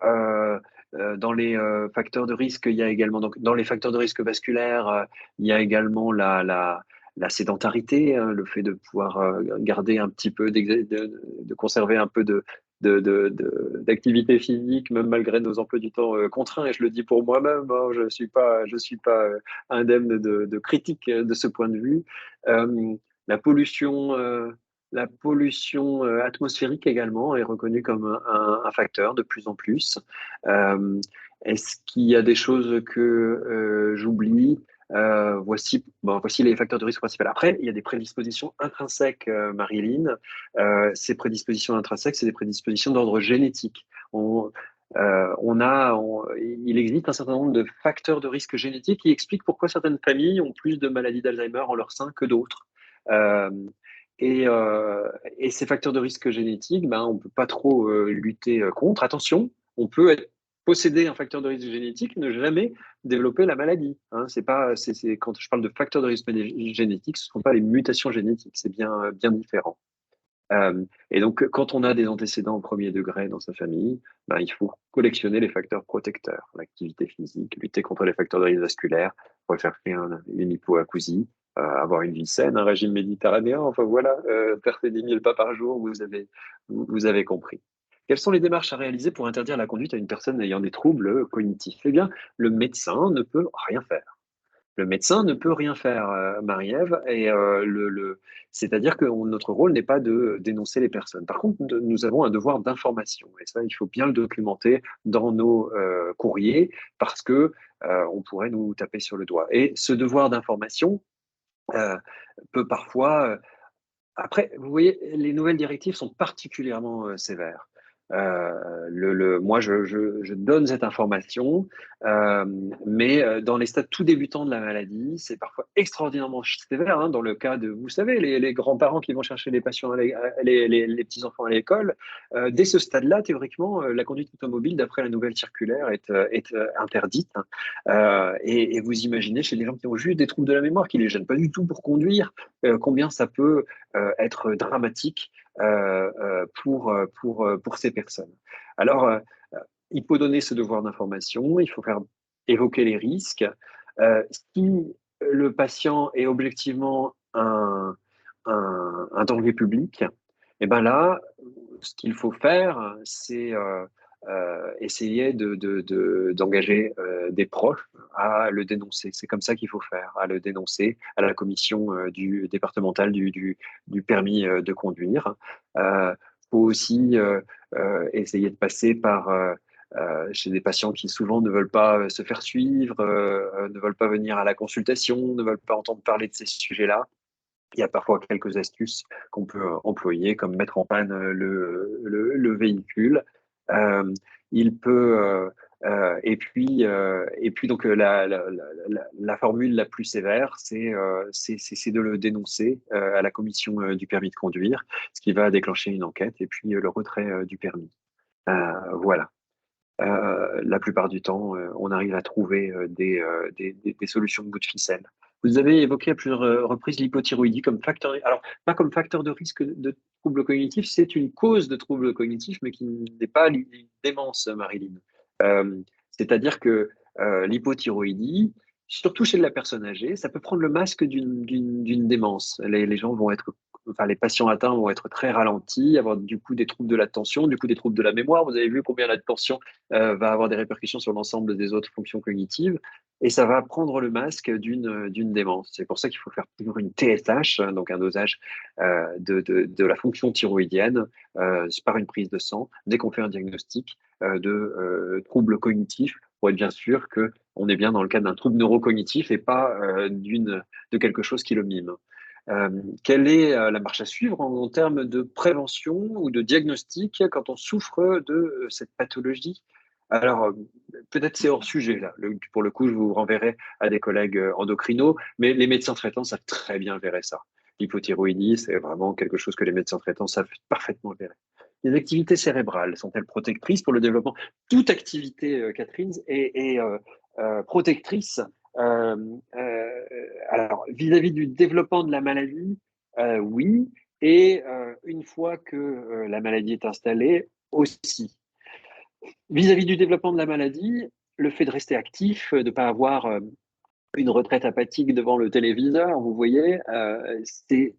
Speaker 3: dans les facteurs de risque, il y a également, donc, dans les facteurs de risque vasculaire, il y a également la sédentarité, hein, le fait de pouvoir garder un petit peu, de conserver un peu d'activité physique, même malgré nos emplois du temps contraints. Et je le dis pour moi-même, hein, je suis pas indemne de critique de ce point de vue. Euh, la pollution, la pollution atmosphérique également est reconnue comme un facteur de plus en plus. Euh, Est-ce qu'il y a des choses que j'oublie? Voici les facteurs de risque principaux. Après, il y a des prédispositions intrinsèques, Marilyn. Ces prédispositions intrinsèques, c'est des prédispositions d'ordre génétique. Il existe un certain nombre de facteurs de risque génétique qui expliquent pourquoi certaines familles ont plus de maladies d'Alzheimer en leur sein que d'autres. Euh, et, euh, et ces facteurs de risque génétique, ben, on ne peut pas trop lutter contre. Attention, on peut posséder un facteur de risque génétique et ne jamais développer la maladie. Hein. C'est pas, quand je parle de facteurs de risque génétique, ce ne sont pas les mutations génétiques, c'est bien différent. Et donc, quand on a des antécédents au premier degré dans sa famille, ben, il faut collectionner les facteurs protecteurs, l'activité physique, lutter contre les facteurs de risque vasculaire, refaire une hypoacousie, avoir une vie saine, un régime méditerranéen, enfin voilà, faire ses 10 000 pas par jour, vous avez compris. Quelles sont les démarches à réaliser pour interdire la conduite à une personne ayant des troubles cognitifs? Eh bien, le médecin ne peut rien faire. Le médecin ne peut rien faire, Marie-Ève, et c'est-à-dire que notre rôle n'est pas de dénoncer les personnes. Par contre, nous avons un devoir d'information, et ça, il faut bien le documenter dans nos courriers, parce que on pourrait nous taper sur le doigt. Et ce devoir d'information euh, peut parfois après, vous voyez, les nouvelles directives sont particulièrement sévères. Moi, je donne cette information, euh, mais dans les stades tout débutants de la maladie, c'est parfois extraordinairement sévère. Hein, dans le cas de, vous savez, les grands-parents qui vont chercher les patients, les petits-enfants à l'école, dès ce stade-là, théoriquement, la conduite automobile, d'après la nouvelle circulaire, est interdite. Et vous imaginez chez les gens qui ont juste des troubles de la mémoire, qui ne les gênent pas du tout pour conduire, combien ça peut être dramatique pour ces personnes. Alors, il faut donner ce devoir d'information, il faut faire évoquer les risques. Si le patient est objectivement un danger public, et ben là, ce qu'il faut faire, c'est essayer d'engager des proches à le dénoncer. C'est comme ça qu'il faut faire, à le dénoncer à la commission départementale du permis de conduire. Faut aussi essayer de passer par chez des patients qui souvent ne veulent pas se faire suivre, ne veulent pas venir à la consultation, ne veulent pas entendre parler de ces sujets-là. Il y a parfois quelques astuces qu'on peut employer, comme mettre en panne le véhicule. Euh, il peut et puis donc la formule la plus sévère, c'est de le dénoncer à la commission du permis de conduire, ce qui va déclencher une enquête et puis le retrait du permis. Voilà. La plupart du temps, on arrive à trouver des solutions de bout de ficelle. Vous avez évoqué à plusieurs reprises l'hypothyroïdie comme facteur, alors pas comme facteur de risque de troubles cognitifs, c'est une cause de troubles cognitifs, mais qui n'est pas une démence, Marilyn. C'est-à-dire que l'hypothyroïdie, surtout chez la personne âgée, ça peut prendre le masque d'une démence. Les gens vont être, enfin, les patients atteints vont être très ralentis, avoir du coup des troubles de l'attention, du coup des troubles de la mémoire. Vous avez vu combien l'attention va avoir des répercussions sur l'ensemble des autres fonctions cognitives et ça va prendre le masque d'une démence. C'est pour ça qu'il faut faire toujours une TSH, donc un dosage de la fonction thyroïdienne par une prise de sang dès qu'on fait un diagnostic de troubles cognitifs pour être bien sûr qu'on est bien dans le cadre d'un trouble neurocognitif et pas de quelque chose qui le mime. Quelle est la marche à suivre en termes de prévention ou de diagnostic quand on souffre de cette pathologie? Alors, peut-être c'est hors sujet là. Pour le coup, je vous renverrai à des collègues endocrinos, mais les médecins traitants savent très bien gérer ça. L'hypothyroïdie, c'est vraiment quelque chose que les médecins traitants savent parfaitement gérer. Les activités cérébrales sont-elles protectrices pour le développement? Toute activité, Catherine, est protectrice. Euh, euh, alors, vis-à-vis du développement de la maladie, oui. Et une fois que la maladie est installée, aussi. Vis-à-vis du développement de la maladie, le fait de rester actif, de ne pas avoir une retraite apathique devant le téléviseur, vous voyez,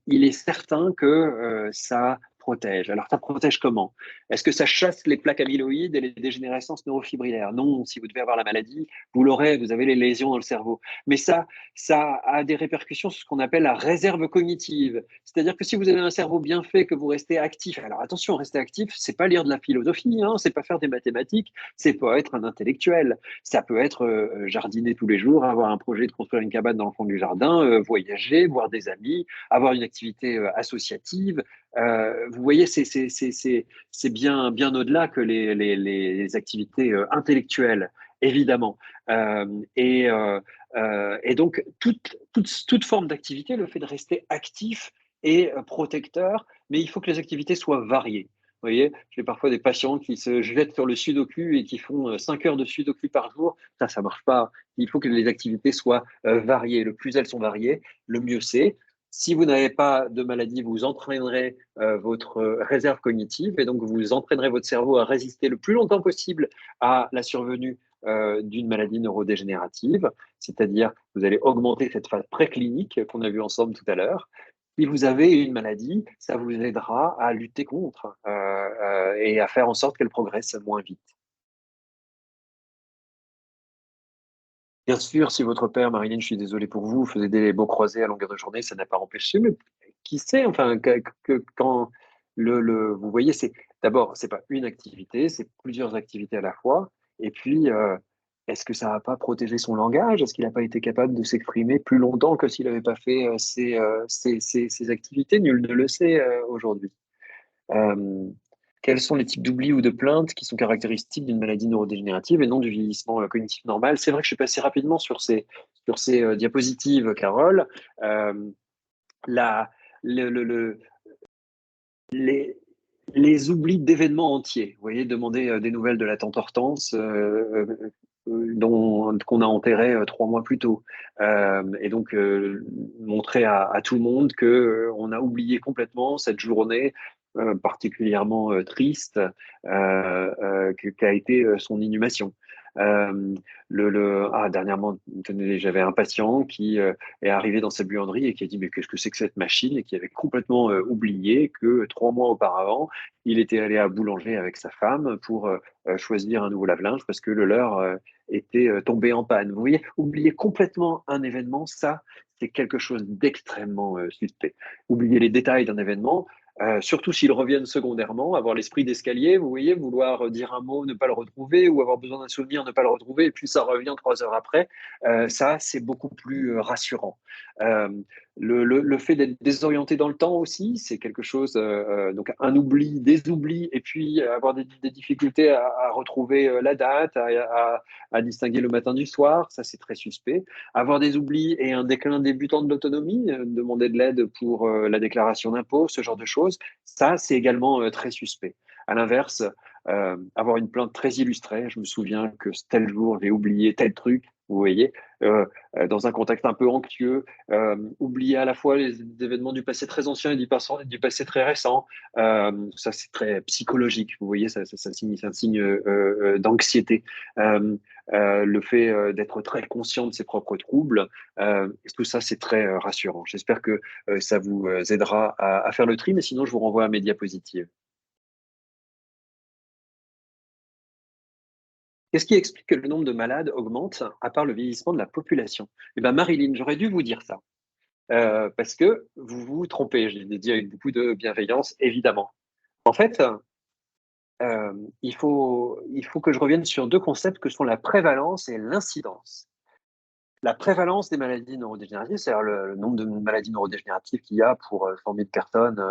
Speaker 3: il est certain que ça protège. Alors, ça protège comment? Est-ce que ça chasse les plaques amyloïdes et les dégénérescences neurofibrillaires? Non, si vous devez avoir la maladie, vous l'aurez, vous avez les lésions dans le cerveau. Mais ça a des répercussions sur ce qu'on appelle la réserve cognitive. C'est-à-dire que si vous avez un cerveau bien fait, que vous restez actif, alors attention, rester actif, c'est pas lire de la philosophie, hein, c'est pas faire des mathématiques, c'est pas être un intellectuel. Ça peut être jardiner tous les jours, avoir un projet de construire une cabane dans le fond du jardin, voyager, voir des amis, avoir une activité associative. Vous voyez, c'est bien au-delà que les activités intellectuelles, évidemment. Euh, et, euh, et donc, toute forme d'activité, le fait de rester actif est protecteur, mais il faut que les activités soient variées. Vous voyez, j'ai parfois des patients qui se jettent sur le sudoku et qui font 5 heures de sudoku par jour. Ça marche pas. Il faut que les activités soient variées. Le plus elles sont variées, le mieux c'est. Si vous n'avez pas de maladie, vous entraînerez votre réserve cognitive et donc vous entraînerez votre cerveau à résister le plus longtemps possible à la survenue d'une maladie neurodégénérative, c'est-à-dire vous allez augmenter cette phase préclinique qu'on a vue ensemble tout à l'heure. Si vous avez une maladie, ça vous aidera à lutter contre et à faire en sorte qu'elle progresse moins vite. Bien sûr, si votre père, Marilyn, je suis désolé pour vous, faisait des beaux croisés à longueur de journée, ça n'a pas empêché, mais qui sait, enfin, quand vous voyez, d'abord, c'est pas une activité, c'est plusieurs activités à la fois, et puis, est-ce que ça n'a pas protégé son langage? Est-ce qu'il n'a pas été capable de s'exprimer plus longtemps que s'il n'avait pas fait ces activités? Nul ne le sait aujourd'hui. Euh, Quels sont les types d'oubli ou de plaintes qui sont caractéristiques d'une maladie neurodégénérative et non du vieillissement cognitif normal? C'est vrai que je suis passé rapidement sur ces diapositives, Carole. Euh, la, le, le- le- les, les oublis d'événements entiers. Vous voyez, demander des nouvelles de la tante Hortense, qu'on a enterré 3 mois plus tôt. Et donc, montrer à tout le monde que on a oublié complètement cette journée particulièrement triste qu'a été son inhumation. Dernièrement, tenez, j'avais un patient qui est arrivé dans sa buanderie et qui a dit mais qu'est-ce que c'est que cette machine et qui avait complètement oublié que 3 mois auparavant, il était allé à boulanger avec sa femme pour choisir un nouveau lave-linge parce que le leur était tombé en panne. Vous voyez, oublier complètement un événement, ça, c'est quelque chose d'extrêmement suspect. Oublier les détails d'un événement, surtout s'ils reviennent secondairement, avoir l'esprit d'escalier, vous voyez, vouloir dire un mot, ne pas le retrouver, ou avoir besoin d'un souvenir, ne pas le retrouver, et puis ça revient 3 heures après, ça, c'est beaucoup plus rassurant. Euh, le fait d'être désorienté dans le temps aussi, c'est quelque chose, donc un oubli, des oublis, et puis avoir des difficultés à retrouver la date, à distinguer le matin du soir, ça c'est très suspect. Avoir des oublis et un déclin débutant de l'autonomie, demander de l'aide pour la déclaration d'impôt, ce genre de choses, ça c'est également très suspect. À l'inverse, avoir une plainte très illustrée, je me souviens que tel jour j'ai oublié tel truc, vous voyez, euh, dans un contexte un peu anxieux, oublier à la fois les événements du passé très ancien et du passé très récent, ça c'est très psychologique, vous voyez, ça signe, c'est un signe d'anxiété. Euh, le fait d'être très conscient de ses propres troubles, tout ça c'est très rassurant. J'espère que ça vous aidera à faire le tri, mais sinon je vous renvoie à mes diapositives. Qu'est-ce qui explique que le nombre de malades augmente à part le vieillissement de la population? Eh bien, Marilyn, j'aurais dû vous dire ça. Parce que vous vous trompez, je l'ai dit avec beaucoup de bienveillance, évidemment. En fait, il faut que je revienne sur deux concepts que sont la prévalence et l'incidence. La prévalence des maladies neurodégénératives, c'est-à-dire le nombre de maladies neurodégénératives qu'il y a pour 100 000 personnes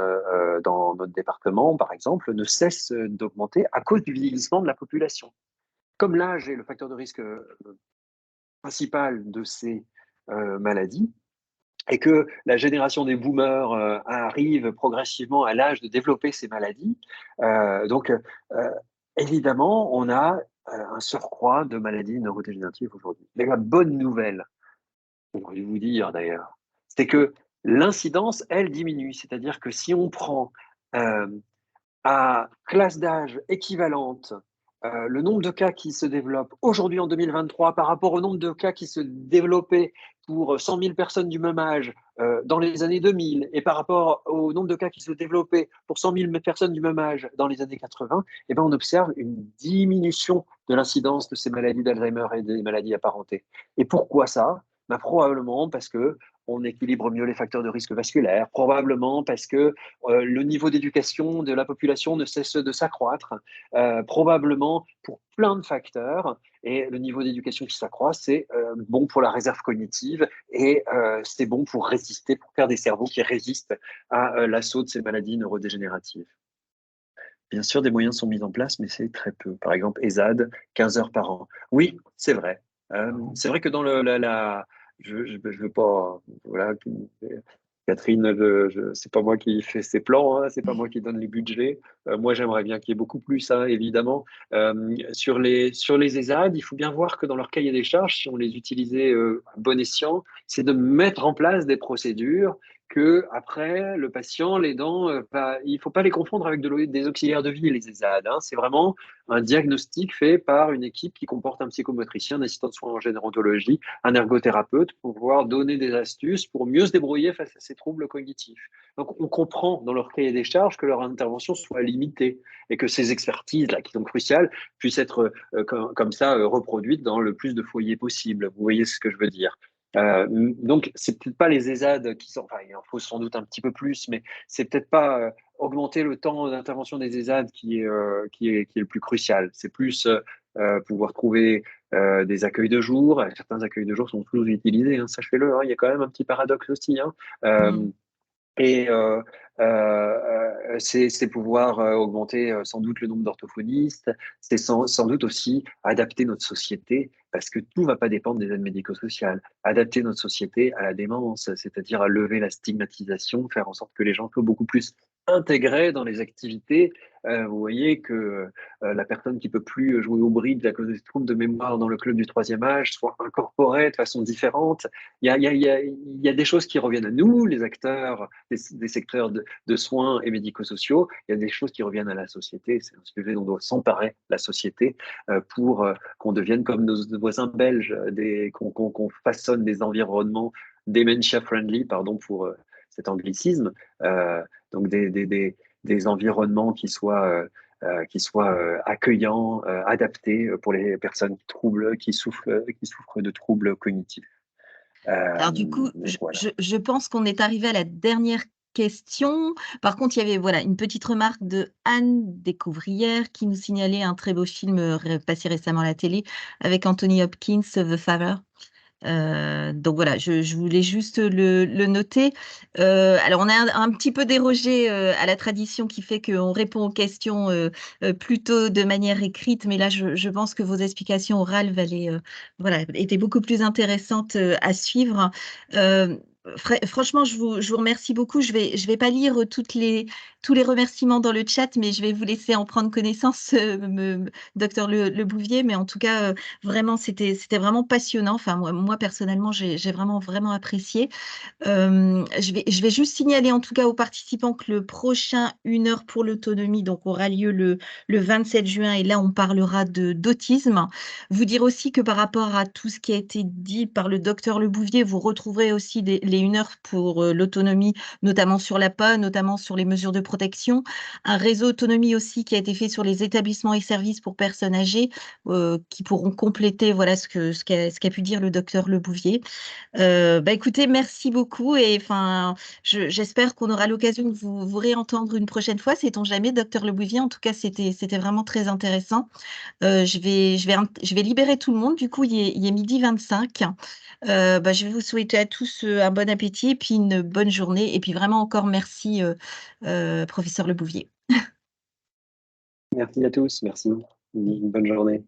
Speaker 3: dans notre département, par exemple, ne cesse d'augmenter à cause du vieillissement de la population. Comme l'âge est le facteur de risque principal de ces maladies, et que la génération des boomers arrive progressivement à l'âge de développer ces maladies, donc évidemment, on a un surcroît de maladies neurodégénératives aujourd'hui. Mais la bonne nouvelle, on va vous dire d'ailleurs, c'est que l'incidence, elle, diminue. C'est-à-dire que si on prend euh, à classe d'âge équivalente, le nombre de cas qui se développent aujourd'hui en 2023 par rapport au nombre de cas qui se développaient pour 100 000 personnes du même âge dans les années 2000 et par rapport au nombre de cas qui se développaient pour 100 000 personnes du même âge dans les années 80, eh ben on observe une diminution de l'incidence de ces maladies d'Alzheimer et des maladies apparentées. Et pourquoi ça? Ben, probablement parce que on équilibre mieux les facteurs de risque vasculaire, probablement parce que le niveau d'éducation de la population ne cesse de s'accroître, probablement pour plein de facteurs. Et le niveau d'éducation qui s'accroît, c'est bon pour la réserve cognitive et c'est bon pour résister, pour faire des cerveaux qui résistent à l'assaut de ces maladies neurodégénératives. Bien sûr, des moyens sont mis en place, mais c'est très peu. Par exemple, ESAD, 15 heures par an. Oui, c'est vrai. C'est vrai que dans je ne veux pas, voilà, Catherine, c'est pas moi qui fais ses plans, hein, c'est pas moi qui donne les budgets. Moi, j'aimerais bien qu'il y ait beaucoup plus, hein, évidemment. Sur les ESAD, il faut bien voir que dans leur cahier des charges, si on les utilisait à bon escient, c'est de mettre en place des procédures que après le patient, l'aidant, il ne faut pas les confondre avec des auxiliaires de vie, les ESAD. Hein. C'est vraiment un diagnostic fait par une équipe qui comporte un psychomotricien, un assistant de soins en gérontologie, un ergothérapeute pour pouvoir donner des astuces pour mieux se débrouiller face à ces troubles cognitifs. Donc on comprend dans leur cahier des charges que leur intervention soit limitée et que ces expertises-là, qui sont cruciales, puissent être comme ça reproduites dans le plus de foyers possible. Vous voyez ce que je veux dire? Donc, c'est peut-être pas les ESAD qui sont, enfin, il en faut sans doute un petit peu plus, mais c'est peut-être pas augmenter le temps d'intervention des ESAD qui est le plus crucial. C'est plus pouvoir trouver des accueils de jour. Certains accueils de jour sont toujours utilisés, hein, sachez-le. Hein, il y a quand même un petit paradoxe aussi. Hein.
Speaker 1: Mm.
Speaker 3: Et c'est pouvoir augmenter sans doute le nombre d'orthophonistes, c'est sans doute aussi adapter notre société, parce que tout ne va pas dépendre des aides médico-sociales. Adapter notre société à la démence, c'est-à-dire à lever la stigmatisation, faire en sorte que les gens soient beaucoup plus intégrer dans les activités. Vous voyez que la personne qui peut plus jouer au bridge à cause des troubles de mémoire dans le club du troisième âge soit incorporée de façon différente. Il y a des choses qui reviennent à nous, les acteurs des secteurs de soins et médico-sociaux. Il y a des choses qui reviennent à la société. C'est un sujet dont doit s'emparer la société pour qu'on devienne comme nos voisins belges, qu'on façonne des environnements dementia-friendly, pardon pour cet anglicisme. Donc des environnements qui soient accueillants, adaptés pour les personnes qui souffrent de troubles cognitifs.
Speaker 1: Alors du coup,
Speaker 3: Donc voilà.
Speaker 1: je pense qu'on est arrivé à la dernière question. Par contre, il y avait voilà une petite remarque de Anne Découvrière qui nous signalait un très beau film passé récemment à la télé avec Anthony Hopkins, The Father. Donc voilà, je voulais juste le noter. Alors on a un petit peu dérogé à la tradition qui fait qu'on répond aux questions plutôt de manière écrite, mais là je pense que vos explications orales voilà, étaient beaucoup plus intéressantes à suivre. Euh, Franchement, je vous remercie beaucoup. Je vais pas lire tous les remerciements dans le chat, mais je vais vous laisser en prendre connaissance, docteur Le Bouvier. Mais en tout cas, vraiment, c'était vraiment passionnant. Enfin, moi personnellement, j'ai vraiment apprécié. Je vais juste signaler en tout cas aux participants que le prochain 1 heure pour l'autonomie donc aura lieu le 27 juin et là on parlera d'autisme. Vous dire aussi que par rapport à tout ce qui a été dit par le docteur Le Bouvier, vous retrouverez aussi les 1 heure pour l'autonomie, notamment sur l'APA, notamment sur les mesures de protection. Un réseau autonomie aussi qui a été fait sur les établissements et services pour personnes âgées qui pourront compléter voilà ce qu'a pu dire le docteur Le Bouvier. Bah, écoutez, merci beaucoup et enfin, j'espère qu'on aura l'occasion de vous réentendre une prochaine fois, sait-on jamais, docteur Le Bouvier. En tout cas, c'était vraiment très intéressant. Je vais libérer tout le monde. Du coup, il est 12h25. Bah, je vais vous souhaiter à tous un bon appétit et puis une bonne journée. Et puis vraiment encore merci, professeur Le Bouvier.
Speaker 3: Merci à tous. Merci. Une bonne journée.